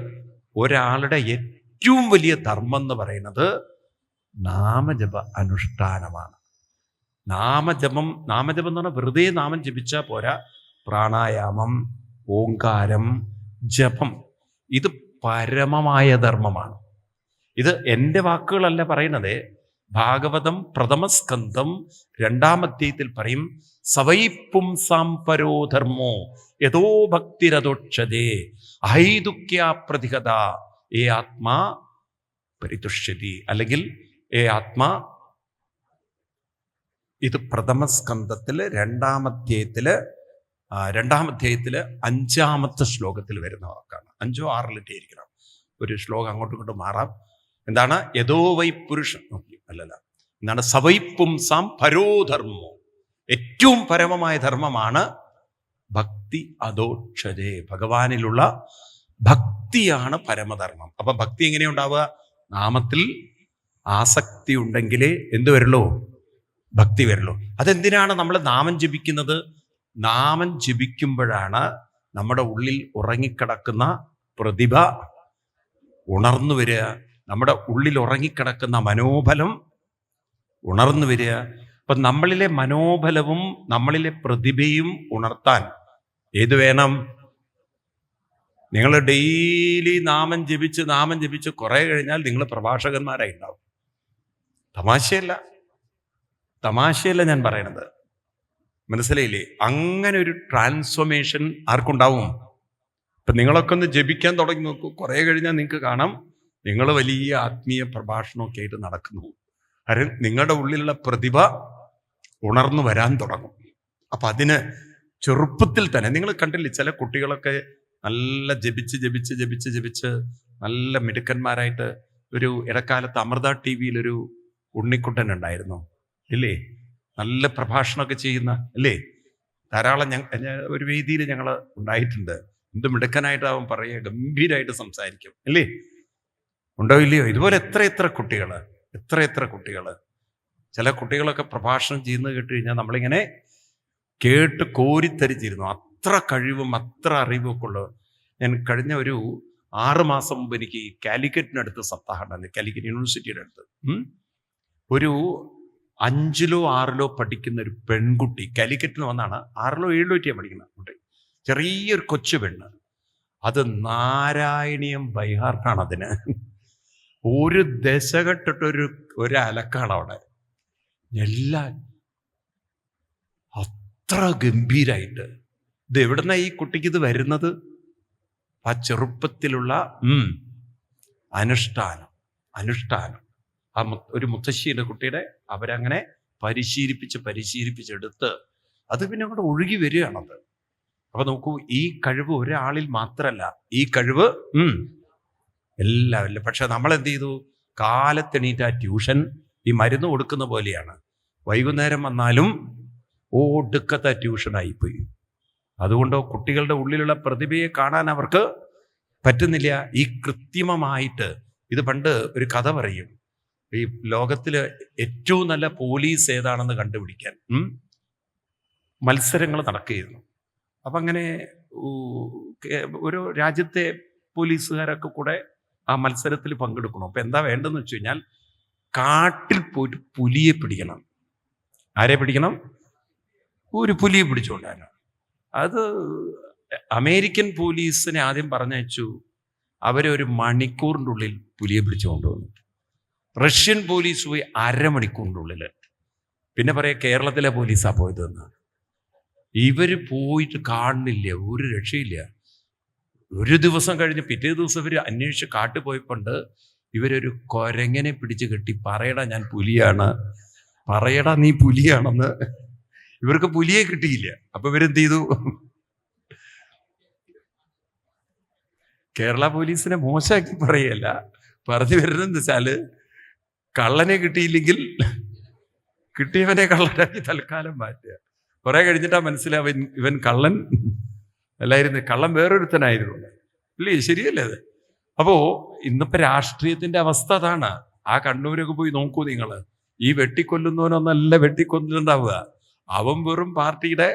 A: ഒരാളുടെ ഏറ്റവും വലിയ ധർമ്മം എന്ന് പറയുന്നത് നാമജപ അനുഷ്ഠാനമാണ്. നാമജപം എന്ന് പറഞ്ഞാൽ വെറുതെ നാമം ജപിച്ചാൽ പോരാ. പ്രാണായാമം, ഓങ്കാരം, ജപം, ഇത് പരമമായ ധർമ്മമാണ്. ഇത് എൻ്റെ വാക്കുകളല്ല പറയുന്നത്. ഭാഗവതം പ്രഥമസ്കന്ധം 2-ാം അധ്യായത്തിൽ പറയും, സവൈ പുംസാം പരോ ധർമ്മോ യഥോ ഭക്തിരതോക്ഷതേ അഹൈതുക്യാ പ്രതിഹത ഏ ആത്മാ പരിതുഷ്യതി. അല്ലെങ്കിൽ ഏ ആത്മാ, ഇത് പ്രഥമസ്കന്ധത്തിൽ 2-ാം അധ്യായത്തില് 5-ാമത്തെ ശ്ലോകത്തിൽ വരുന്ന വാക്കാണ്. 5 or 6 ഇരിക്കണം. ഒരു ശ്ലോകം അങ്ങോട്ടും ഇങ്ങോട്ടും മാറാം. എന്താണ്? യഥോ വൈ പുരുഷൻ അല്ലല്ല, എന്താണ്? സവൈ പുംസാം പരോധർമ്മോ, ഏറ്റവും പരമമായ ധർമ്മമാണ് ഭക്തി അധോക്ഷരേ, ഭഗവാനിലുള്ള ഭക്തിയാണ് പരമധർമ്മം. അപ്പൊ ഭക്തി എങ്ങനെയുണ്ടാവുക? നാമത്തിൽ ആസക്തി ഉണ്ടെങ്കിലേ എന്ത് വരുള്ളൂ? ഭക്തി വരുള്ളൂ. അതെന്തിനാണ് നമ്മൾ നാമം ജപിക്കുന്നത്? നാമം ജപിക്കുമ്പോഴാണ് നമ്മുടെ ഉള്ളിൽ ഉറങ്ങിക്കിടക്കുന്ന പ്രതിഭ ഉണർന്നു വരിക, നമ്മുടെ ഉള്ളിൽ ഉറങ്ങിക്കിടക്കുന്ന മനോബലം ഉണർന്നു വരിക. അപ്പൊ നമ്മളിലെ മനോബലവും നമ്മളിലെ പ്രതിഭയും ഉണർത്താൻ ഏത് വേണം? നിങ്ങൾ ഡെയിലി നാമം ജപിച്ച് കുറെ കഴിഞ്ഞാൽ നിങ്ങൾ പ്രഭാഷകന്മാരായി ഉണ്ടാവും. തമാശയല്ല ഞാൻ പറയണത്, മനസ്സിലായില്ലേ? അങ്ങനെ ഒരു ട്രാൻസ്ഫോർമേഷൻ ആർക്കുണ്ടാവും? ഇപ്പൊ നിങ്ങളൊക്കെ ഒന്ന് ജപിക്കാൻ തുടങ്ങി നോക്കൂ, കുറെ കഴിഞ്ഞാൽ നിങ്ങൾക്ക് കാണാം നിങ്ങൾ വലിയ ആത്മീയ പ്രഭാഷണമൊക്കെ ആയിട്ട് നടക്കുന്നു. കാരണം നിങ്ങളുടെ ഉള്ളിലുള്ള പ്രതിഭ ഉണർന്നു വരാൻ തുടങ്ങും. അപ്പൊ അതിന് ചെറുപ്പത്തിൽ തന്നെ നിങ്ങൾ കണ്ടില്ലേ, ചില കുട്ടികളൊക്കെ നല്ല ജപിച്ച് നല്ല മിടുക്കന്മാരായിട്ട്. ഒരു ഇടക്കാലത്ത് അമൃത TV ഒരു ഉണ്ണിക്കുട്ടൻ ഉണ്ടായിരുന്നു, ഇല്ലേ? നല്ല പ്രഭാഷണമൊക്കെ ചെയ്യുന്ന, അല്ലേ? ധാരാളം ഒരു വേദിയിൽ ഞങ്ങൾ ഉണ്ടായിട്ടുണ്ട്. എന്ത് മിടുക്കനായിട്ട് അവൻ പറയുക, ഗംഭീരമായിട്ട് സംസാരിക്കും, അല്ലേ? ഉണ്ടോ ഇല്ലയോ? ഇതുപോലെ എത്ര കുട്ടികൾ. ചില കുട്ടികളൊക്കെ പ്രഭാഷണം ചെയ്യുന്നത് കേട്ട് കഴിഞ്ഞാൽ നമ്മളിങ്ങനെ കേട്ട് കോരിത്തരിച്ചിരുന്നു. അത്ര കഴിവും അത്ര അറിവും ഒക്കെ ഉള്ളത്. ഞാൻ കഴിഞ്ഞ ഒരു 6 മാസം മുമ്പ് എനിക്ക് കാലിക്കറ്റിനടുത്ത് സപ്താഹം ഉണ്ടായിരുന്നു, കാലിക്കറ്റ് യൂണിവേഴ്സിറ്റിയുടെ അടുത്ത്. ഒരു 5-ലോ 6-ലോ പഠിക്കുന്ന ഒരു പെൺകുട്ടി, കാലിക്കറ്റിൽ വന്നാണ്, 6-ലോ 7-ലോ പഠിക്കുന്ന കുട്ടി, ചെറിയൊരു കൊച്ചു പെണ്ണ്. അത് നാരായണീയം ബൈഹാർട്ടാണ്. അതിന് ഒരു ദശകെട്ടിട്ടൊരു അലക്കാണ് അവിടെ. എല്ലാം അത്ര ഗംഭീരായിട്ട്. ഇത് എവിടുന്ന ഈ കുട്ടിക്ക് ഇത് വരുന്നത്? ആ ചെറുപ്പത്തിലുള്ള അനുഷ്ഠാനം. ആ ഒരു മുത്തശ്ശിയുടെ കുട്ടിയുടെ അവരങ്ങനെ പരിശീലിപ്പിച്ചെടുത്ത് അത് പിന്നെ അങ്ങോട്ട് ഒഴുകി വരികയാണത്. അപ്പൊ നോക്കൂ, ഈ കഴിവ് ഒരാളിൽ മാത്രമല്ല, ഈ കഴിവ് എല്ലാവരിലും. പക്ഷെ നമ്മൾ എന്ത് ചെയ്തു? കാലത്തെണീറ്റ ട്യൂഷൻ ഈ മരുന്ന് കൊടുക്കുന്ന പോലെയാണ്. വൈകുന്നേരം വന്നാലും ഒടുക്കത്തെ ട്യൂഷനായിപ്പോയി. അതുകൊണ്ടോ കുട്ടികളുടെ ഉള്ളിലുള്ള പ്രതിഭയെ കാണാൻ അവർക്ക് പറ്റുന്നില്ല. ഈ കൃത്രിമമായിട്ട്, ഇത് പണ്ട് ഒരു കഥ പറയും, ഈ ലോകത്തില് ഏറ്റവും നല്ല പോലീസ് ഏതാണെന്ന് കണ്ടുപിടിക്കാൻ മത്സരങ്ങൾ നടക്കുകയായിരുന്നു. അപ്പം അങ്ങനെ ഒരു രാജ്യത്തെ പോലീസുകാരൊക്കെ കൂടെ ആ മത്സരത്തിൽ പങ്കെടുക്കണം. അപ്പം എന്താ വേണ്ടെന്ന് വെച്ച് കഴിഞ്ഞാൽ, കാട്ടിൽ പോയിട്ട് പുലിയെ പിടിക്കണം. ആരെ പിടിക്കണം? ഒരു പുലിയെ പിടിച്ചുകൊണ്ടാണ്. അത് അമേരിക്കൻ പോലീസിനെ ആദ്യം പറഞ്ഞയച്ചു. അവരെ ഒരു മണിക്കൂറിൻ്റെ ഉള്ളിൽ പുലിയെ പിടിച്ചു കൊണ്ടുവന്നു. റഷ്യൻ പോലീസ് പോയി 1/2 മണിക്കൂറിൻ്റെ ഉള്ളിൽ. പിന്നെ പറയാ കേരളത്തിലെ പോലീസാ പോയതെന്ന്. ഇവർ പോയിട്ട് കാണുന്നില്ല, ഒരു രക്ഷയില്ല. ഒരു ദിവസം കഴിഞ്ഞ് പിറ്റേ ദിവസം ഇവർ അന്വേഷിച്ച് കാട്ടിൽ പോയപ്പോണ്ട് ഇവരൊരു കൊരങ്ങനെ പിടിച്ച് കെട്ടി, പറയടാ ഞാൻ പുലിയാണ്, പറയടാ നീ പുലിയാണെന്ന്. ഇവർക്ക് പുലിയെ കിട്ടിയില്ല. അപ്പൊ ഇവരെന്ത് ചെയ്തു? കേരള പോലീസിനെ മോശമാക്കി പറയല്ല, പറഞ്ഞു വരുന്നത് വെച്ചാല് കള്ളനെ കിട്ടിയില്ലെങ്കിൽ കിട്ടിയവനെ കള്ളനാക്കി തൽക്കാലം മാറ്റുക. കുറെ കഴിഞ്ഞിട്ടാ മനസ്സിലാവും ഇവൻ കള്ളൻ അല്ലായിരുന്നു, കള്ളൻ വേറൊരുത്തനായിരുന്നു. ഇല്ലേ? ശരിയല്ലേ അത്? അപ്പോ ഇന്നിപ്പോ രാഷ്ട്രീയത്തിന്റെ അവസ്ഥ അതാണ്. ആ കണ്ണൂരൊക്കെ പോയി നോക്കൂ നിങ്ങൾ. ഈ വെട്ടിക്കൊല്ലുന്നവനൊന്നല്ല വെട്ടിക്കൊല്ലുന്നുണ്ടാവുക, അവൻ വെറും പാർട്ടിയുടെ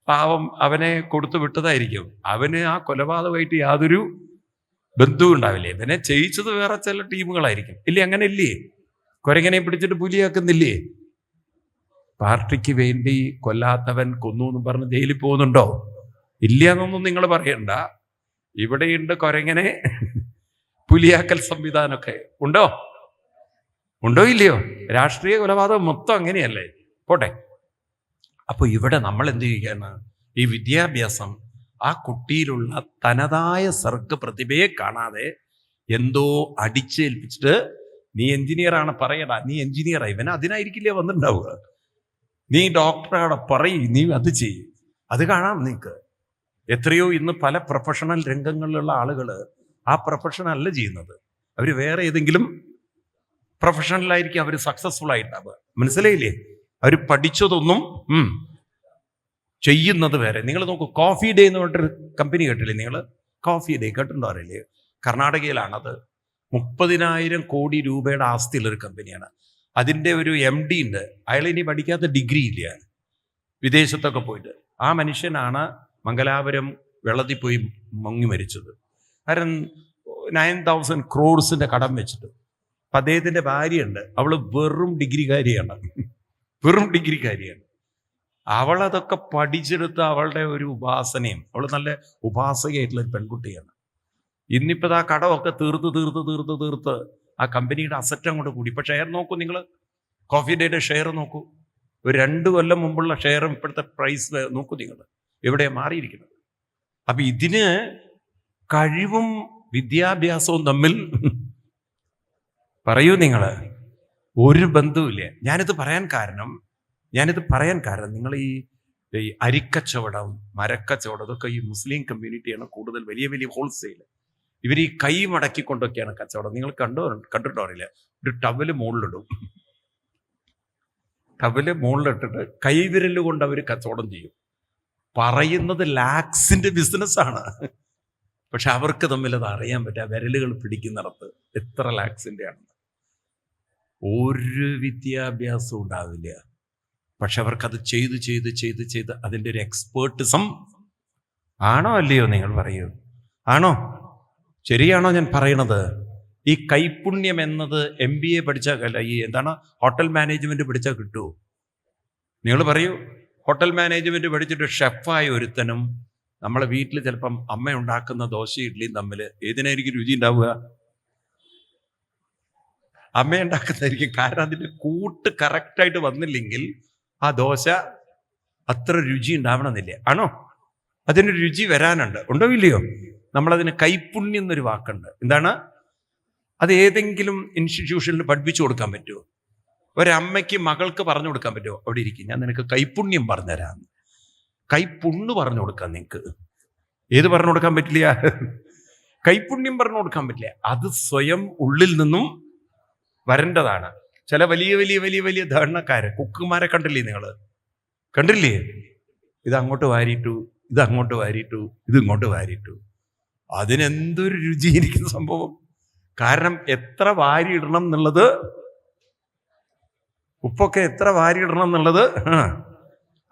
A: പാവം അവനെ കൊടുത്തു വിട്ടതായിരിക്കും. അവന് ആ കൊലപാതകമായിട്ട് യാതൊരു ബന്ധവും ഉണ്ടാവില്ലേ. ഇവനെ ചെയ്യിച്ചത് വേറെ ചില ടീമുകളായിരിക്കും. ഇല്ലേ? അങ്ങനെ ഇല്ലേ? കുരങ്ങനെ പിടിച്ചിട്ട് പുലിയാക്കുന്നില്ലേ? പാർട്ടിക്ക് വേണ്ടി കൊല്ലാത്തവൻ കൊന്നു എന്ന് പറഞ്ഞ് ജയിലിൽ പോകുന്നുണ്ടോ? ഇല്ല എന്നൊന്നും നിങ്ങൾ പറയണ്ട. ഇവിടെയുണ്ട് കൊരങ്ങനെ പുലിയാക്കൽ സംവിധാനമൊക്കെ. ഉണ്ടോ? ഉണ്ടോ ഇല്ലയോ? രാഷ്ട്രീയ കൊലപാതകം മൊത്തം അങ്ങനെയല്ലേ? പോട്ടെ. അപ്പൊ ഇവിടെ നമ്മൾ എന്ത് ചെയ്യുകയാണ്? ഈ വിദ്യാഭ്യാസം ആ കുട്ടിയിലുള്ള തനതായ സർഗ പ്രതിഭയെ കാണാതെ എന്തോ അടിച്ചേൽപ്പിച്ചിട്ട് നീ എഞ്ചിനീയറാണ് പറയടാ, നീ എഞ്ചിനീയറാ, ഇവൻ അതിനായിരിക്കില്ലേ വന്നിട്ടുണ്ടാവുക. നീ ഡോക്ടറാണ് പറയും, നീ അത് ചെയ്യും. അത് കാണാം നിനക്ക്. എത്രയോ ഇന്ന് പല പ്രൊഫഷണൽ രംഗങ്ങളിലുള്ള ആളുകൾ ആ പ്രൊഫഷൻ അല്ല ചെയ്യുന്നത്. അവർ വേറെ ഏതെങ്കിലും പ്രൊഫഷണലായിരിക്കും അവർ സക്സസ്ഫുൾ ആയിട്ടുണ്ടാവുക. മനസ്സിലായില്ലേ? അവർ പഠിച്ചതൊന്നും ചെയ്യുന്നത് വേറെ. നിങ്ങൾ നോക്കൂ, കോഫി ഡേ എന്ന് പറഞ്ഞിട്ടൊരു കമ്പനി കേട്ടില്ലേ നിങ്ങൾ? കോഫി ഡേ കേട്ടിട്ടുണ്ടോ? അറിയില്ലേ? കർണാടകയിലാണത്. 30,000 കോടി രൂപയുടെ ആസ്തിയുള്ളൊരു കമ്പനിയാണ്. അതിൻ്റെ ഒരു MD ഉണ്ട്. അയാൾ ഇനി പഠിക്കാത്ത ഡിഗ്രി ഇല്ല, വിദേശത്തൊക്കെ പോയിട്ട്. ആ മനുഷ്യനാണ് മംഗലാപുരം വെള്ളത്തിൽ പോയി മുങ്ങി മരിച്ചത്. കാരണം 9,000 crores കടം വെച്ചിട്ട്. അപ്പം അദ്ദേഹത്തിൻ്റെ ഭാര്യയുണ്ട്, അവൾ വെറും ഡിഗ്രിക്കാരിയാണ്. വെറും ഡിഗ്രിക്കാരിയാണ്. അവളതൊക്കെ പഠിച്ചെടുത്ത് അവളുടെ ഒരു ഉപാസനയും, അവൾ നല്ല ഉപാസകയായിട്ടുള്ള ഒരു പെൺകുട്ടിയാണ്. ഇന്നിപ്പോൾ ആ കടമൊക്കെ തീർത്ത് ആ കമ്പനിയുടെ അസറ്റ് അങ്ങോട്ട് കൂടി. ഇപ്പം ഷെയർ നോക്കൂ നിങ്ങൾ, കോഫി ഡേയുടെ ഷെയർ നോക്കൂ. ഒരു 2 കൊല്ലം മുമ്പുള്ള ഷെയറും ഇപ്പോഴത്തെ പ്രൈസ് നോക്കൂ നിങ്ങൾ, എവിടെയാണ് മാറിയിരിക്കുന്നത്. അപ്പം ഇതിന് കഴിവും വിദ്യാഭ്യാസവും തമ്മിൽ പറയൂ നിങ്ങൾ, ഒരു ബന്ധവുമില്ല. ഞാനിത് പറയാൻ കാരണം നിങ്ങൾ ഈ അരിക്കച്ചവടം, മരക്കച്ചവടം, ഇതൊക്കെ ഈ മുസ്ലിം കമ്മ്യൂണിറ്റിയാണ് കൂടുതൽ. വലിയ വലിയ ഹോൾസെയിൽ ഇവർ ഈ കൈ മടക്കിക്കൊണ്ടൊക്കെയാണ് കച്ചവടം. നിങ്ങൾ കണ്ടിട്ടോ അറിയില്ല? ഒരു ടവല് മുകളിലിടും, ടവല് മുകളിലിട്ടിട്ട് കൈവിരൽ കൊണ്ട് അവർ കച്ചവടം ചെയ്യും. പറയുന്നത് ലാക്സിന്റെ ബിസിനസ്സാണ്. പക്ഷെ അവർക്ക് തമ്മിൽ അത് അറിയാൻ പറ്റുക, വിരലുകൾ പിടിക്കുന്നിടത്ത് എത്ര ലാക്സിന്റെ ആണെന്ന്. ഒരു വിദ്യാഭ്യാസവും ഉണ്ടാവില്ല, പക്ഷെ അവർക്കത് ചെയ്ത് അതിൻ്റെ ഒരു എക്സ്പേർട്ടിസം. ആണോ അല്ലയോ? നിങ്ങൾ പറയൂ, ആണോ? ശരിയാണോ ഞാൻ പറയണത്? ഈ കൈപുണ്യം എന്നത് MBA പഠിച്ചാൽ അല്ല, ഈ എന്താണ് ഹോട്ടൽ മാനേജ്മെന്റ് പഠിച്ചാൽ കിട്ടുമോ? നിങ്ങൾ പറയൂ. ഹോട്ടൽ മാനേജ്മെന്റ് പഠിച്ചിട്ട് ഷെഫായ ഒരുത്തനും നമ്മളെ വീട്ടിൽ ചിലപ്പം അമ്മ ഉണ്ടാക്കുന്ന ദോശ ഇഡ്ഡലിയും തമ്മിൽ ഏതിനായിരിക്കും രുചി ഉണ്ടാവുക? അമ്മ ഉണ്ടാക്കുന്നതായിരിക്കും. കാരണം അതിൻ്റെ കൂട്ട് കറക്റ്റായിട്ട് വന്നില്ലെങ്കിൽ ആ ദോശ അത്ര രുചി ഉണ്ടാവണമെന്നില്ല. ആണോ? അതിന് രുചി വരാനുണ്ട്. ഉണ്ടോ ഇല്ലയോ? നമ്മളതിന് കൈപുണ്യം എന്നൊരു വാക്കുണ്ട്. എന്താണ് അത്? ഏതെങ്കിലും ഇൻസ്റ്റിറ്റ്യൂഷനിൽ പഠിപ്പിച്ചു കൊടുക്കാൻ പറ്റുമോ? ഒരമ്മയ്ക്ക് മകൾക്ക് പറഞ്ഞു കൊടുക്കാൻ പറ്റുമോ? അവിടെ ഇരിക്കും, ഞാൻ നിനക്ക് കൈപുണ്യം പറഞ്ഞുതരാം. കൈപുണ്ണ് പറഞ്ഞു കൊടുക്കാം നിങ്ങൾക്ക്. ഏത് പറഞ്ഞു കൊടുക്കാൻ പറ്റില്ല? കൈപുണ്യം പറഞ്ഞു കൊടുക്കാൻ പറ്റില്ല. അത് സ്വയം ഉള്ളിൽ നിന്നും വരേണ്ടതാണ്. ചില വലിയ വലിയ വലിയ വലിയ ധാരണക്കാര്, കുക്കുമാരെ കണ്ടില്ലേ നിങ്ങൾ? കണ്ടില്ലേ? ഇത് അങ്ങോട്ട് വാരിയിട്ടു, ഇത് അങ്ങോട്ട് വാരിയിട്ടു, ഇത് ഇങ്ങോട്ട് വാരിയിട്ടു. അതിനെന്തൊരു രുചിയിരിക്കുന്ന സംഭവം. കാരണം എത്ര വാരിയിടണം എന്നുള്ളത്, ഉപ്പൊക്കെ എത്ര വാരിയിടണം എന്നുള്ളത്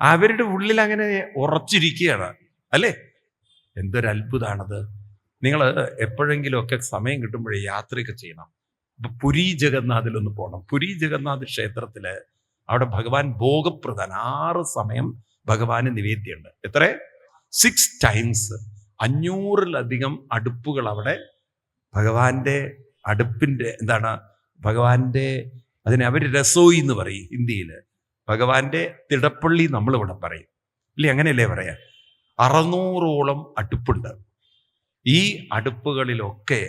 A: അവരുടെ ഉള്ളിൽ അങ്ങനെ ഉറച്ചിരിക്കുകയാണ്, അല്ലേ? എന്തൊരു അത്ഭുതമാണത്. നിങ്ങൾ എപ്പോഴെങ്കിലുമൊക്കെ സമയം കിട്ടുമ്പോഴേ യാത്രയൊക്കെ ചെയ്യണം. ഇപ്പൊ പുരി ജഗന്നാഥിലൊന്ന് പോകണം. പുരി ജഗന്നാഥ് ക്ഷേത്രത്തില് അവിടെ ഭഗവാൻ ഭോഗപ്രധാൻ 6 സമയം ഭഗവാന് നിവേദ്യമുണ്ട്. എത്ര? 6 times. 500-ലധികം അടുപ്പുകൾ അവിടെ ഭഗവാന്റെ അടുപ്പിന്റെ എന്താണ് ഭഗവാന്റെ, അതിനെ അവർ രസോയി എന്ന് പറയും ഹിന്ദിയിൽ. ഭഗവാന്റെ തിടപ്പള്ളി നമ്മളിവിടെ പറയും, ഇല്ലേ? അങ്ങനെയല്ലേ പറയാ? 600ഓളം അടുപ്പുണ്ട്. ഈ അടുപ്പുകളിലൊക്കെ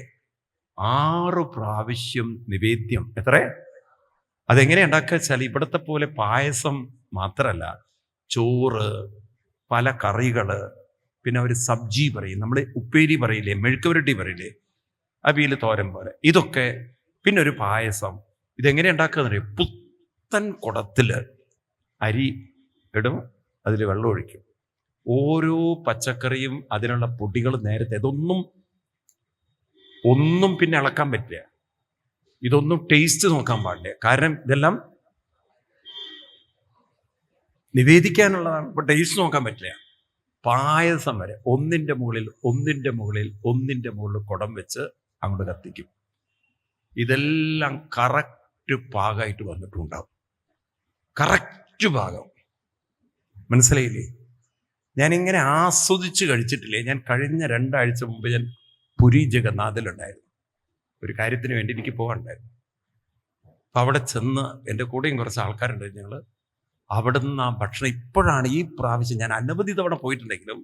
A: 6 പ്രാവശ്യം നിവേദ്യം. എത്ര? അതെങ്ങനെ ഉണ്ടാക്കുക വെച്ചാൽ ഇവിടുത്തെ പോലെ പായസം മാത്രമല്ല, ചോറ്, പല കറികള്, പിന്നെ ഒരു സബ്ജി പറയും, നമ്മൾ ഉപ്പേരി പറയില്ലേ, മെഴുക്കുവരട്ടി പറയില്ലേ, അവിയൽ, തോരൻ പോലെ, ഇതൊക്കെ, പിന്നെ ഒരു പായസം. ഇതെങ്ങനെ ഉണ്ടാക്കുക? പുത്തൻ കുടത്തില് അരി ഇടും, അതിൽ വെള്ളം ഒഴിക്കും. ഓരോ പച്ചക്കറിയും അതിനുള്ള പൊടികൾ നേരത്തെ, ഒന്നും പിന്നെ ഇളക്കാൻ പറ്റില്ല. ഇതൊന്നും ടേസ്റ്റ് നോക്കാൻ പാടില്ല. കാരണം ഇതെല്ലാം നിവേദിക്കാനുള്ളതാണ്. ഇപ്പൊ ടേസ്റ്റ് നോക്കാൻ പറ്റില്ല. പായസം വരെ ഒന്നിൻ്റെ മുകളിൽ ഒന്നിൻ്റെ മുകളിൽ ഒന്നിൻ്റെ മുകളിൽ കുടം വെച്ച് അങ്ങോട്ട് കത്തിക്കും. ഇതെല്ലാം കറക്റ്റ് പാകമായിട്ട് വന്നിട്ടുണ്ടാവും. കറക്റ്റ് പാകം. മനസ്സിലായില്ലേ? ഞാനിങ്ങനെ ആസ്വദിച്ച് കഴിച്ചിട്ടില്ലേ. ഞാൻ കഴിഞ്ഞ 2 ആഴ്ച മുമ്പ് ഞാൻ പുരി ജഗന്നാഥിലുണ്ടായിരുന്നു. ഒരു കാര്യത്തിന് വേണ്ടി എനിക്ക് പോകാനുണ്ടായിരുന്നു. അപ്പം അവിടെ ചെന്ന് എൻ്റെ കൂടെയും കുറച്ച് ആൾക്കാരുണ്ട്. ഞങ്ങൾ അവിടെ നിന്ന് ആ ഭക്ഷണം ഇപ്പോഴാണ്, ഈ പ്രാവശ്യം ഞാൻ അനവധി തവണ പോയിട്ടുണ്ടെങ്കിലും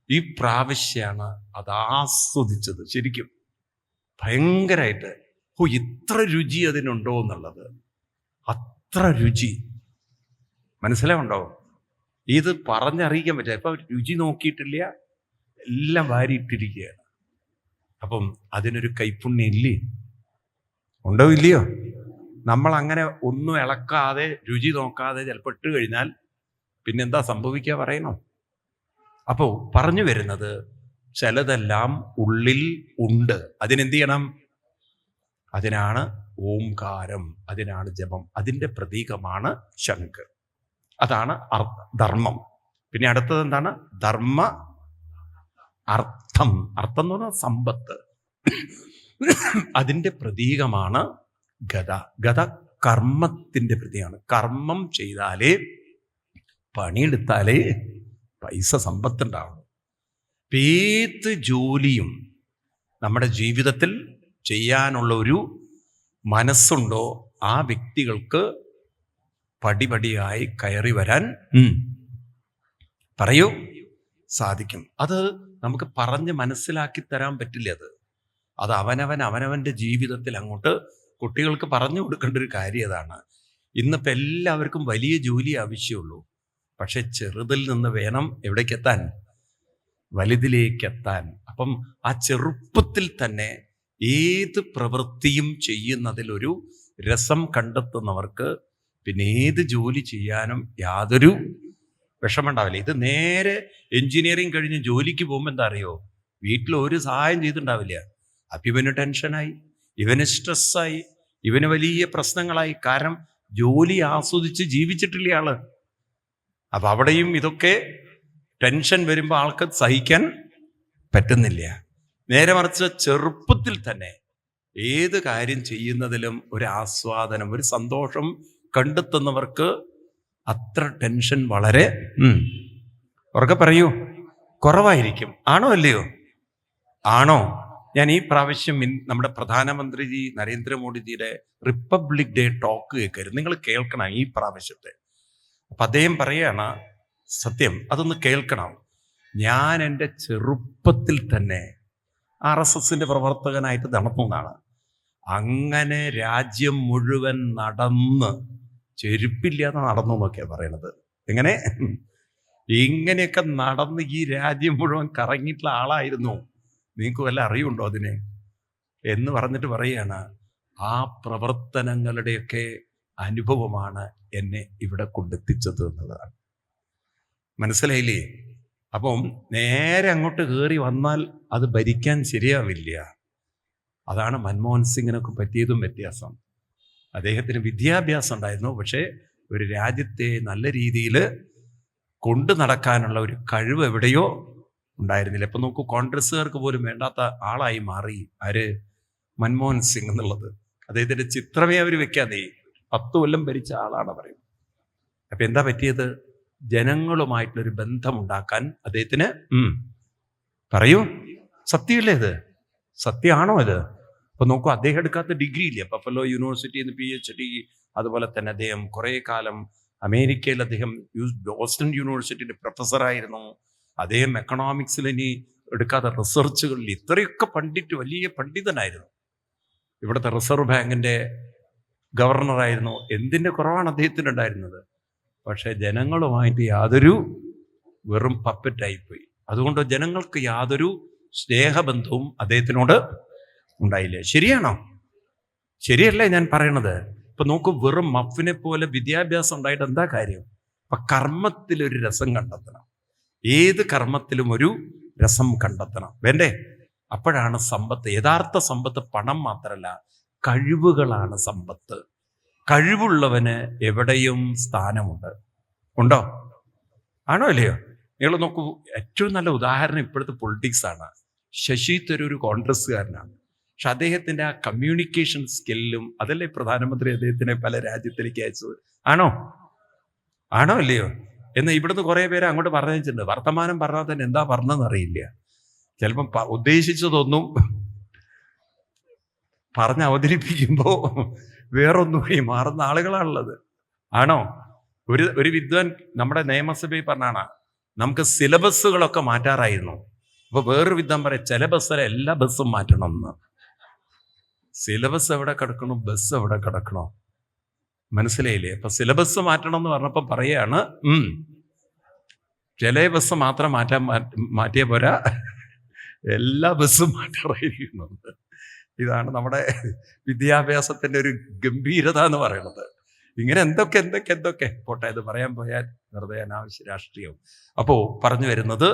A: ഈ പ്രാവശ്യമാണ് അത് ആസ്വദിച്ചത്. ശരിക്കും ഭയങ്കരമായിട്ട്. ഇത്ര രുചി അതിനുണ്ടോ എന്നുള്ളത്. അത്ര രുചി മനസ്സിലാവുണ്ടോ? ഇത് പറഞ്ഞറിയിക്കാൻ പറ്റില്ല. ഇപ്പം രുചി നോക്കിയിട്ടില്ല, എല്ലാം വാരിയിട്ടിരിക്കുകയാണ്. അപ്പം അതിനൊരു കൈപ്പുണ്യം ഇല്ലേ? ഉണ്ടോ ഇല്ലയോ? നമ്മൾ അങ്ങനെ ഒന്നും ഇളക്കാതെ രുചി നോക്കാതെ ചിലപ്പോൾ ഇട്ട് കഴിഞ്ഞാൽ പിന്നെന്താ സംഭവിക്കുക പറയണോ? അപ്പോൾ പറഞ്ഞു വരുന്നത്, ചിലതെല്ലാം ഉള്ളിൽ ഉണ്ട്. അതിനെന്ത് ചെയ്യണം? അതിനാണ് ഓംകാരം, അതിനാണ് ജപം, അതിൻ്റെ പ്രതീകമാണ് ശംഖ്. അതാണ് ധർമ്മം. പിന്നെ അടുത്തത് എന്താണ്? ധർമ്മ അർത്ഥം. അർത്ഥം എന്ന് പറഞ്ഞാൽ സമ്പത്ത്. അതിൻ്റെ പ്രതീകമാണ് ഗദ. ഗദ കർമ്മത്തിൻ്റെ പ്രതീകമാണ്. കർമ്മം ചെയ്താലേ, പണിയെടുത്താലേ പൈസ സമ്പത്തുണ്ടാവും. ഏത് ജോലിയും നമ്മുടെ ജീവിതത്തിൽ ചെയ്യാനുള്ള ഒരു മനസ്സുണ്ടോ ആ വ്യക്തികൾക്ക് പടിപടിയായി കയറി വരാൻ പറയൂ സാധിക്കും. അത് നമുക്ക് പറഞ്ഞ് മനസ്സിലാക്കി തരാൻ പറ്റില്ല. അത് അവനവൻ്റെ ജീവിതത്തിൽ അങ്ങോട്ട് കുട്ടികൾക്ക് പറഞ്ഞു കൊടുക്കേണ്ട ഒരു കാര്യം അതാണ്. ഇന്നിപ്പോൾ എല്ലാവർക്കും വലിയ ജോലി ആവശ്യമുള്ളൂ. പക്ഷെ ചെറുതിൽ നിന്ന് വേണം എവിടേക്കെത്താൻ? വലുതിലേക്കെത്താൻ. അപ്പം ആ ചെറുപ്പത്തിൽ തന്നെ ഏത് പ്രവൃത്തിയും ചെയ്യുന്നതിലൊരു രസം കണ്ടെത്തുന്നവർക്ക് പിന്നെ ഏത് ജോലി ചെയ്യാനും യാതൊരു വിഷമമുണ്ടാവില്ല. ഇത് നേരെ എൻജിനീയറിങ് കഴിഞ്ഞ് ജോലിക്ക് പോകുമ്പോൾ എന്താ അറിയോ? വീട്ടിൽ ഒരു സഹായം ചെയ്തിട്ടുണ്ടാവില്ല. അപ്പം ഇവന് ടെൻഷനായി, ഇവന് സ്ട്രെസ്സായി, ഇവന് വലിയ പ്രശ്നങ്ങളായി. കാരണം ജോലി ആസ്വദിച്ച് ജീവിച്ചിട്ടില്ല ആള്. അപ്പം അവിടെയും ഇതൊക്കെ ടെൻഷൻ വരുമ്പോൾ ആൾക്ക് സഹിക്കാൻ പറ്റുന്നില്ല. നേരെ മറിച്ച് ചെറുപ്പത്തിൽ തന്നെ ഏത് കാര്യം ചെയ്യുന്നതിലും ഒരു ആസ്വാദനം, ഒരു സന്തോഷം കണ്ടെത്തുന്നവർക്ക് അത്ര ടെൻഷൻ വളരെ ഉറക്കെ പറയൂ കുറവായിരിക്കും. ആണോ അല്ലയോ? ആണോ? ഞാൻ ഈ പ്രാവശ്യം നമ്മുടെ പ്രധാനമന്ത്രി നരേന്ദ്രമോദിജിയുടെ റിപ്പബ്ലിക് ഡേ ടോക്ക് കേൾക്കരുത്. നിങ്ങൾ കേൾക്കണം ഈ പ്രാവശ്യത്തെ. അപ്പം അദ്ദേഹം പറയാണ്, സത്യം അതൊന്ന് കേൾക്കണം. ഞാൻ എൻ്റെ ചെറുപ്പത്തിൽ തന്നെ RSSന്റെ പ്രവർത്തകനായിട്ട് നടന്നതാണ്. അങ്ങനെ രാജ്യം മുഴുവൻ നടന്ന് ചെരുപ്പില്ലാതെ നടന്നു എന്നൊക്കെയാണ് പറയണത്. എങ്ങനെ? ഇങ്ങനെയൊക്കെ നടന്ന് ഈ രാജ്യം മുഴുവൻ കറങ്ങിയിട്ടുള്ള ആളായിരുന്നു. നിങ്ങൾക്ക് വല്ല അറിവുണ്ടോ അതിനെ എന്ന് പറഞ്ഞിട്ട് പറയുകയാണ്. ആ പ്രവർത്തനങ്ങളുടെയൊക്കെ അനുഭവമാണ് എന്നെ ഇവിടെ കൊണ്ടെത്തിച്ചത് എന്നുള്ളതാണ്. മനസ്സിലായില്ലേ? അപ്പം നേരെ അങ്ങോട്ട് കയറി വന്നാൽ അത് ഭരിക്കാൻ ശരിയാവില്ല. അതാണ് മൻമോഹൻ സിംഗിനൊക്കെ പറ്റിയതും വ്യത്യാസം. അദ്ദേഹത്തിന് വിദ്യാഭ്യാസം ഉണ്ടായിരുന്നു, പക്ഷേ ഒരു രാജ്യത്തെ നല്ല രീതിയിൽ കൊണ്ടു നടക്കാനുള്ള ഒരു കഴിവ് എവിടെയോ ഉണ്ടായിരുന്നില്ല. ഇപ്പം നോക്കൂ, കോൺഗ്രസ്സുകാർക്ക് പോലും വേണ്ടാത്ത ആളായി മാറി ആര്? മൻമോഹൻ സിംഗ് എന്നുള്ളത്. അദ്ദേഹത്തിൻ്റെ ചിത്രമേ അവർ വെക്കാതെ 10 കൊല്ലം ഭരിച്ച ആളാണ് പറയുന്നത്. അപ്പം എന്താ പറ്റിയത്? ജനങ്ങളുമായിട്ടുള്ളൊരു ബന്ധമുണ്ടാക്കാൻ അദ്ദേഹത്തിന് പറയൂ, സത്യമല്ലേ ഇത്? സത്യമാണോ ഇത്? അപ്പൊ നോക്കൂ, അദ്ദേഹം എടുക്കാത്ത ഡിഗ്രി ഇല്ല. ബഫലോ യൂണിവേഴ്സിറ്റിയിൽ നിന്ന് PhD. അതുപോലെ തന്നെ അദ്ദേഹം കുറേ കാലം അമേരിക്കയിൽ അദ്ദേഹം ബോസ്റ്റൺ യൂണിവേഴ്സിറ്റിയുടെ പ്രൊഫസറായിരുന്നു. അദ്ദേഹം എക്കണോമിക്സിൽ ഇനി എടുക്കാത്ത റിസർച്ചുകളിൽ ഇത്രയൊക്കെ വലിയ പണ്ഡിതനായിരുന്നു. ഇവിടുത്തെ റിസർവ് ബാങ്കിന്റെ ഗവർണറായിരുന്നു. എന്തിൻ്റെ കുറവാണ് അദ്ദേഹത്തിന് ഉണ്ടായിരുന്നത്? പക്ഷേ ജനങ്ങളുമായിട്ട് യാതൊരു വെറും പപ്പറ്റായിപ്പോയി. അതുകൊണ്ട് ജനങ്ങൾക്ക് യാതൊരു സ്നേഹബന്ധവും അദ്ദേഹത്തിനോട് ഉണ്ടായില്ലേ? ശരിയാണോ? ശരിയല്ലേ ഞാൻ പറയണത്? ഇപ്പൊ നോക്കൂ, വെറും മഫിനെ പോലെ വിദ്യാഭ്യാസം ഉണ്ടായിട്ട് എന്താ കാര്യം? അപ്പൊ കർമ്മത്തിലൊരു രസം കണ്ടെത്തണം. ഏത് കർമ്മത്തിലും ഒരു രസം കണ്ടെത്തണം, വേണ്ടേ? അപ്പോഴാണ് സമ്പത്ത്. യഥാർത്ഥ സമ്പത്ത് പണം മാത്രമല്ല, കഴിവുകളാണ് സമ്പത്ത്. കഴിവുള്ളവന് എവിടെയും സ്ഥാനമുണ്ട്. ഉണ്ടോ? ആണോ അല്ലയോ? നിങ്ങൾ നോക്കൂ, ഏറ്റവും നല്ല ഉദാഹരണം ഇപ്പോഴത്തെ പൊളിറ്റിക്സ് ആണ്. ശശി തരൂർ കോൺഗ്രസ്സുകാരനാണ്, പക്ഷെ അദ്ദേഹത്തിന്റെ ആ കമ്മ്യൂണിക്കേഷൻ സ്കില്ലും, അതല്ലേ പ്രധാനമന്ത്രി അദ്ദേഹത്തിനെ പല രാജ്യത്തിലേക്ക് അയച്ചത്. ആണോ അല്ലയോ? എന്നാൽ ഇവിടുന്ന് കുറെ പേര് അങ്ങോട്ട് പറഞ്ഞിട്ടുണ്ട്, വർത്തമാനം പറഞ്ഞാൽ തന്നെ എന്താ പറഞ്ഞതെന്ന് അറിയില്ല. ചിലപ്പം ഉദ്ദേശിച്ചതൊന്നും പറഞ്ഞ് അവതരിപ്പിക്കുമ്പോൾ വേറൊന്നുകൂടി മാറുന്ന ആളുകളാണുള്ളത്. ആണോ? ഒരു വിദ്വാൻ നമ്മുടെ നിയമസഭയിൽ പറഞ്ഞാണ്, നമുക്ക് സിലബസുകളൊക്കെ മാറ്റാറായിരുന്നു. അപ്പൊ വേറൊരു വിദ്വാൻ പറയും, ചില ബസ്സിലെ എല്ലാ ബസ്സും മാറ്റണം എന്ന്. സിലബസ് എവിടെ കിടക്കണോ, ബസ് എവിടെ കിടക്കണോ, മനസ്സിലായില്ലേ? അപ്പൊ സിലബസ് മാറ്റണം എന്ന് പറഞ്ഞപ്പോ പറയാണ്, ചില ബസ് മാത്രം മാറ്റിയ പോരാ, എല്ലാ ബസ്സും മാറ്റാറായിരിക്കുന്നു. ഇതാണ് നമ്മുടെ വിദ്യാഭ്യാസത്തിന്റെ ഒരു ഗംഭീരത എന്ന് പറയുന്നത്. ഇങ്ങനെ എന്തൊക്കെ പോട്ടെ, ഇത് പറയാൻ പോയാൽ വെറുതെ അനാവശ്യ രാഷ്ട്രീയവും. അപ്പോ പറഞ്ഞു വരുന്നത്,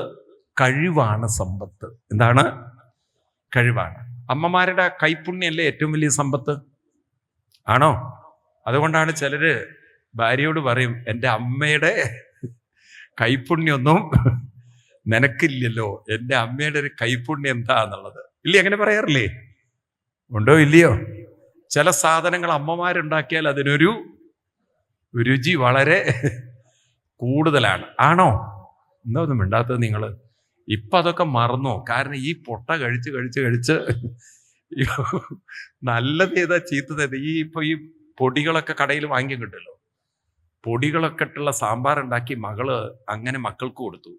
A: കഴിവാണ് സമ്പത്ത്. എന്താണ്? കഴിവാണ്. അമ്മമാരുടെ കൈപ്പുണ്യല്ലേ ഏറ്റവും വലിയ സമ്പത്ത്. ആണോ? അതുകൊണ്ടാണ് ചിലര് ഭാര്യയോട് പറയും, എൻ്റെ അമ്മയുടെ കൈപ്പുണ്യൊന്നും നിനക്കില്ലല്ലോ, എൻ്റെ അമ്മയുടെ ഒരു കൈപ്പുണ്യം എന്താ എന്നുള്ളത്. ഇല്ലേ? അങ്ങനെ പറയാറില്ലേ? ഉണ്ടോ ഇല്ലയോ? ചില സാധനങ്ങൾ അമ്മമാരുണ്ടാക്കിയാൽ അതിനൊരു രുചി വളരെ കൂടുതലാണ്. ആണോ? എന്താ ഒന്നും മിണ്ടാത്തത് നിങ്ങൾ? ഇപ്പൊ അതൊക്കെ മറന്നോ? കാരണം ഈ പൊട്ട കഴിച്ച് നല്ലത് ഏതാ ചീത്തത് ഏതാ? ഈ പൊടികളൊക്കെ കടയിൽ വാങ്ങി കിട്ടുമല്ലോ, പൊടികളൊക്കെ ഇട്ടുള്ള സാമ്പാർ ഉണ്ടാക്കി മകള് അങ്ങനെ മക്കൾക്ക് കൊടുത്തു.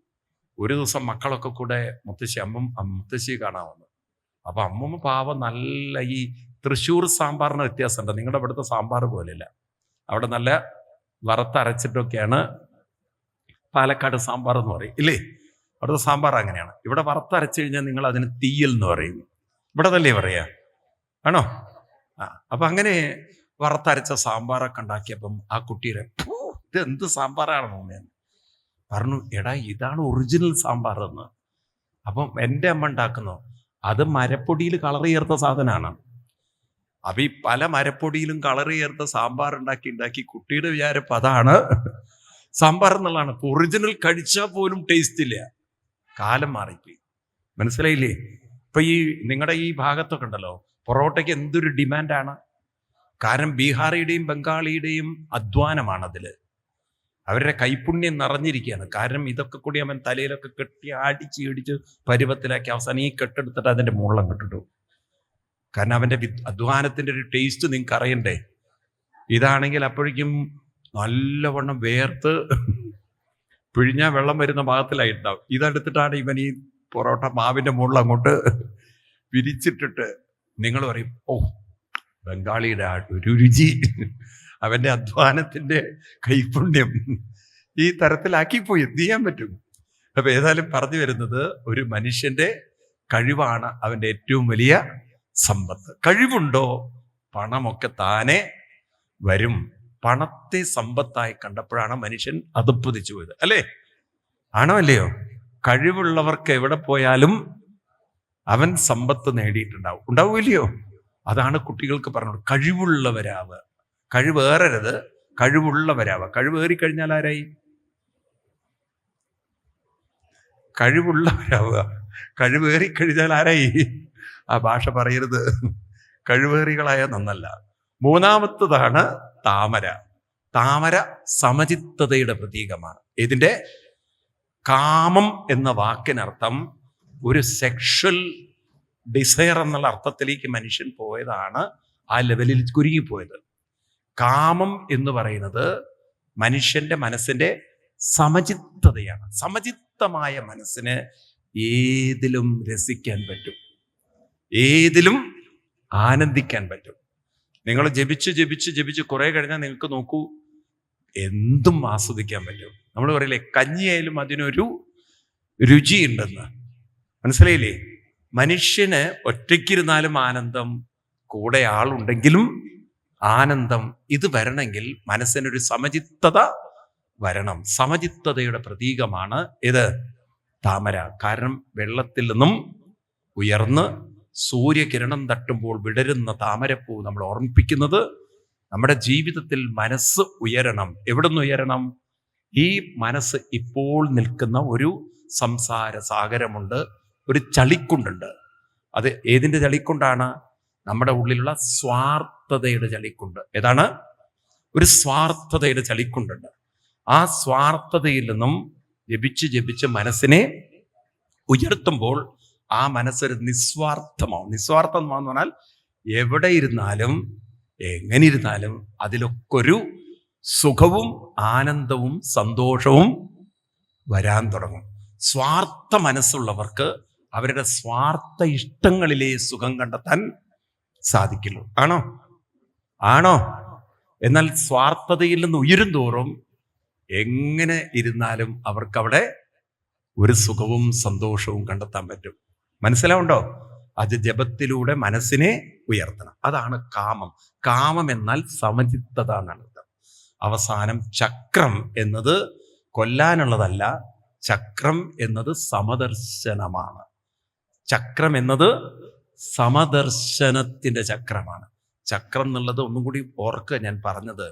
A: ഒരു ദിവസം മക്കളൊക്കെ കൂടെ മുത്തശ്ശി കാണാൻ വന്നു. അപ്പൊ അമ്മമ്മ പാവം നല്ല ഈ തൃശ്ശൂർ സാമ്പാറിന് വ്യത്യാസമുണ്ട്. നിങ്ങളുടെ അവിടുത്തെ സാമ്പാർ പോലെയല്ല, അവിടെ നല്ല വറുത്തരച്ചിട്ടൊക്കെയാണ്. പാലക്കാട് സാമ്പാർ എന്ന് പറയും ഇല്ലേ? അവിടുത്തെ സാമ്പാർ അങ്ങനെയാണ്. ഇവിടെ വറുത്തരച്ചു കഴിഞ്ഞാൽ നിങ്ങൾ അതിന് തീയൽ എന്ന് പറയും. ഇവിടെ തന്നെ പറയാ. ആണോ? അപ്പൊ അങ്ങനെ വറുത്തരച്ച സാമ്പാറൊക്കെ ഉണ്ടാക്കിയപ്പം ആ കുട്ടിയുടെ ഇത് എന്ത് സാമ്പാറാണ് ഞാൻ പറഞ്ഞു, എടാ ഇതാണ് ഒറിജിനൽ സാമ്പാർ എന്ന്. അപ്പം എൻ്റെ അമ്മ ഉണ്ടാക്കുന്നു, അത് മരപ്പൊടിയിൽ കളർ ചേർത്ത സാധനമാണ്. അപ്പൊ ഈ പല മരപ്പൊടിയിലും കളർ ചേർത്ത സാമ്പാർ ഉണ്ടാക്കി കുട്ടിയുടെ വിചാരം അതാണ് സാമ്പാർ എന്നുള്ളതാണ്. ഒറിജിനൽ കഴിച്ചാൽ പോലും ടേസ്റ്റ് ഇല്ല. കാലം മാറിപ്പോയി. മനസ്സിലായില്ലേ? ഇപ്പൊ ഈ നിങ്ങളുടെ ഈ ഭാഗത്തൊക്കെ ഉണ്ടല്ലോ, പൊറോട്ടയ്ക്ക് എന്തൊരു ഡിമാൻഡാണ്. കാരണം ബീഹാറിയുടെയും ബംഗാളിയുടെയും അധ്വാനമാണ് അതില്. അവരുടെ കൈപ്പുണ്യം നിറഞ്ഞിരിക്കുകയാണ്. കാരണം ഇതൊക്കെ കൂടി അവൻ തലയിലൊക്കെ കെട്ടി അടിച്ച് പരുവത്തിലാക്കി അവസാനം ഈ കെട്ടെടുത്തിട്ട് അതിന്റെ മുകളിലും കെട്ടിട്ടു. കാരണം അവന്റെ അധ്വാനത്തിന്റെ ഒരു ടേസ്റ്റ് നിങ്ങൾക്ക് അറിയണ്ടേ. ഇതാണെങ്കിൽ അപ്പോഴേക്കും നല്ലവണ്ണം വേർത്ത് പിഴിഞ്ഞാ വെള്ളം വരുന്ന ഭാഗത്തിലായിട്ടുണ്ടാവും. ഇതെടുത്തിട്ടാണ് ഇവൻ ഈ പൊറോട്ട മാവിന്റെ മുകളിൽ അങ്ങോട്ട് വിരിച്ചിട്ടിട്ട് നിങ്ങൾ പറയും, ഓ ബംഗാളിയുടെ ഒരു രുചി, അവന്റെ അധ്വാനത്തിന്റെ കൈപുണ്യം ഈ തരത്തിലാക്കിപ്പോയി. എന്ത് ചെയ്യാൻ പറ്റും? അപ്പൊ ഏതായാലും പറഞ്ഞു വരുന്നത്, ഒരു മനുഷ്യന്റെ കഴിവാണ് അവന്റെ ഏറ്റവും വലിയ സമ്പത്ത്. കഴിവുണ്ടോ പണമൊക്കെ താനെ വരും. പണത്തെ സമ്പത്തായി കണ്ടപ്പോഴാണ് മനുഷ്യൻ അധപ്പതിച്ചു പോയത്. അല്ലേ? ആണോ അല്ലയോ? കഴിവുള്ളവർക്ക് എവിടെ പോയാലും അവൻ സമ്പത്ത് നേടിയിട്ടുണ്ടാവും. ഉണ്ടാവില്ലയോ? അതാണ് കുട്ടികൾക്ക് പറഞ്ഞത്, കഴിവുള്ളവരാവുക. കഴിവേറരുത്, കഴിവുള്ളവരാവുക. കഴിവേറിക്കഴിഞ്ഞാൽ ആരായി? കഴിവുള്ളവരാവുക. കഴിവേറിക്കഴിഞ്ഞാൽ ആരായി? ആ ഭാഷ പറയരുത്. കഴിവേറികളായ നന്നല്ല. മൂന്നാമത്തതാണ് താമര. താമര സമചിത്തതയുടെ പ്രതീകമാണ്. ഇതിന്റെ കാമം എന്ന വാക്കിനർത്ഥം ഒരു സെക്ഷൽ ഡിസയർ എന്നുള്ള അർത്ഥത്തിലേക്ക് മനുഷ്യൻ പോയതാണ്, ആ ലെവലിൽ കുരുങ്ങിപ്പോയത്. കാമം എന്ന് പറയുന്നത് മനുഷ്യന്റെ മനസ്സിന്റെ സമചിത്തതയാണ്. സമചിത്തമായ മനസ്സിന് ഏതിലും രസിക്കാൻ പറ്റും, ഏതിലും ആനന്ദിക്കാൻ പറ്റും. നിങ്ങൾ ജപിച്ച് കുറെ കഴിഞ്ഞാൽ നിങ്ങൾക്ക് നോക്കൂ, എന്തും ആസ്വദിക്കാൻ പറ്റും. നമ്മൾ പറയില്ലേ, കഞ്ഞിയായാലും അതിനൊരു രുചിയുണ്ടെന്ന്. മനസ്സിലായില്ലേ? മനുഷ്യന് ഒറ്റയ്ക്കിരുന്നാലും ആനന്ദം, കൂടെ ആളുണ്ടെങ്കിലും ആനന്ദം. ഇത് വരണമെങ്കിൽ മനസ്സിനൊരു സമചിത്തത വരണം. സമചിത്തതയുടെ പ്രതീകമാണ് ഇത് താമര. കാരണം വെള്ളത്തിൽ നിന്നും ഉയർന്ന് സൂര്യകിരണം തട്ടുമ്പോൾ വിടരുന്ന താമരപ്പൂ നമ്മൾ ഓർമ്മിപ്പിക്കുന്നത്, നമ്മുടെ ജീവിതത്തിൽ മനസ്സ് ഉയരണം. എവിടെ നിന്ന് ഉയരണം? ഈ മനസ്സ് ഇപ്പോൾ നിൽക്കുന്ന ഒരു സംസാര സാഗരമുണ്ട്, ഒരു ചളിക്കുണ്ടുണ്ട്. അത് ഏതിൻ്റെ ചളിക്കുണ്ടാണ്? നമ്മുടെ ഉള്ളിലുള്ള സ്വാർത്ഥതയുടെ ചളിക്കുണ്ട്. ഏതാണ്? ഒരു സ്വാർത്ഥതയുടെ ചളിക്കുണ്ടുണ്ട്. ആ സ്വാർത്ഥതയിൽ നിന്നും ജപിച്ച് മനസ്സിനെ ഉയർത്തുമ്പോൾ ആ മനസ്സൊരു നിസ്വാർത്ഥമാവും. നിസ്വാർത്ഥം എന്ന് പറഞ്ഞാൽ എവിടെ ഇരുന്നാലും എങ്ങനെ ഇരുന്നാലും അതിലൊക്കെ ഒരു സുഖവും ആനന്ദവും സന്തോഷവും വരാൻ തുടങ്ങും. സ്വാർത്ഥ മനസ്സുള്ളവർക്ക് അവരുടെ സ്വാർത്ഥ ഇഷ്ടങ്ങളിലേ സുഖം കണ്ടെത്താൻ സാധിക്കുള്ളൂ. ആണോ? എന്നാൽ സ്വാർത്ഥതയിൽ നിന്ന് ഉയരും തോറും എങ്ങനെ ഇരുന്നാലും അവർക്കവിടെ ഒരു സുഖവും സന്തോഷവും കണ്ടെത്താൻ പറ്റും. മനസ്സിലാവുണ്ടോ? അത് ജപത്തിലൂടെ മനസ്സിനെ ഉയർത്തണം. അതാണ് കാമം. കാമം എന്നാൽ സമചിത്തത എന്നാണ് അർത്ഥം. അവസാനം ചക്രം എന്നത് കൊല്ലാനുള്ളതല്ല, ചക്രം എന്നത് സമദർശനമാണ്. ചക്രം എന്നത് സമദർശനത്തിന്റെ ചക്രമാണ്. ചക്രം എന്നുള്ളത് ഒന്നും കൂടി ഓർക്കുക, ഞാൻ പറഞ്ഞത്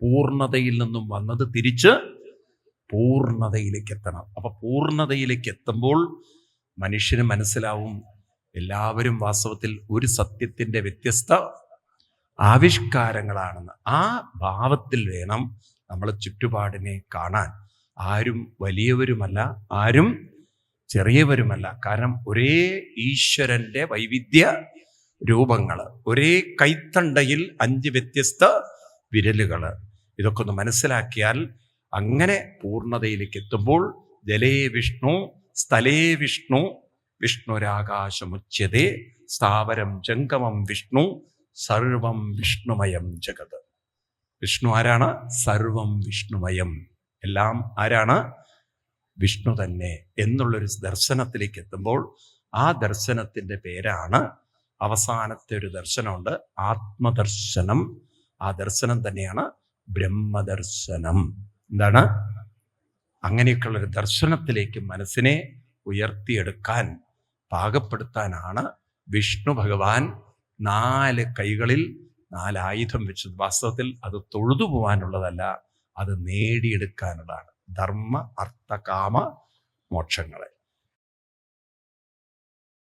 A: പൂർണ്ണതയിൽ നിന്നും വന്നത് തിരിച്ച് പൂർണ്ണതയിലേക്ക് എത്തണം. അപ്പൊ പൂർണ്ണതയിലേക്ക് എത്തുമ്പോൾ മനുഷ്യന് മനസ്സിലാവും എല്ലാവരും വാസ്തവത്തിൽ ഒരു സത്യത്തിന്റെ വ്യത്യസ്ത ആവിഷ്കാരങ്ങളാണെന്ന്. ആ ഭാവത്തിൽ വേണം നമ്മൾ ചുറ്റുപാടിനെ കാണാൻ. ആരും വലിയവരുമല്ല, ആരും ചെറിയവരുമല്ല. കാരണം ഒരേ ഈശ്വരന്റെ വൈവിധ്യ രൂപങ്ങൾ, ഒരേ കൈത്തണ്ടയിൽ 5 വ്യത്യസ്ത വിരലുകൾ. ഇതൊക്കെ ഒന്ന് മനസ്സിലാക്കിയാൽ അങ്ങനെ പൂർണ്ണതയിലേക്ക് എത്തുമ്പോൾ ജലേ വിഷ്ണു സ്ഥലേ വിഷ്ണു വിഷ്ണുരാകാശമുച്യതേ സ്ഥാവരം ജംഗമം വിഷ്ണു സർവം വിഷ്ണുമയം ജഗത്. വിഷ്ണു ആരാണ്? സർവം വിഷ്ണുമയം. എല്ലാം ആരാണ്? വിഷ്ണു തന്നെ എന്നുള്ളൊരു ദർശനത്തിലേക്ക് എത്തുമ്പോൾ ആ ദർശനത്തിൻ്റെ പേരാണ്, അവസാനത്തെ ഒരു ദർശനമുണ്ട്, ആത്മദർശനം. ആ ദർശനം തന്നെയാണ് ബ്രഹ്മദർശനം. എന്താണ്? അങ്ങനെയൊക്കെയുള്ളൊരു ദർശനത്തിലേക്ക് മനസ്സിനെ ഉയർത്തിയെടുക്കാൻ, പാകപ്പെടുത്താനാണ് വിഷ്ണു ഭഗവാൻ 4 കൈകളിൽ 4 ആയുധം വെച്ചത്. വാസ്തവത്തിൽ അത് തൊഴുതു പോകാനുള്ളതല്ല, അത് നേടിയെടുക്കാനുള്ളതാണ്. ധർമ്മ അർത്ഥ കാമ മോക്ഷങ്ങളെ.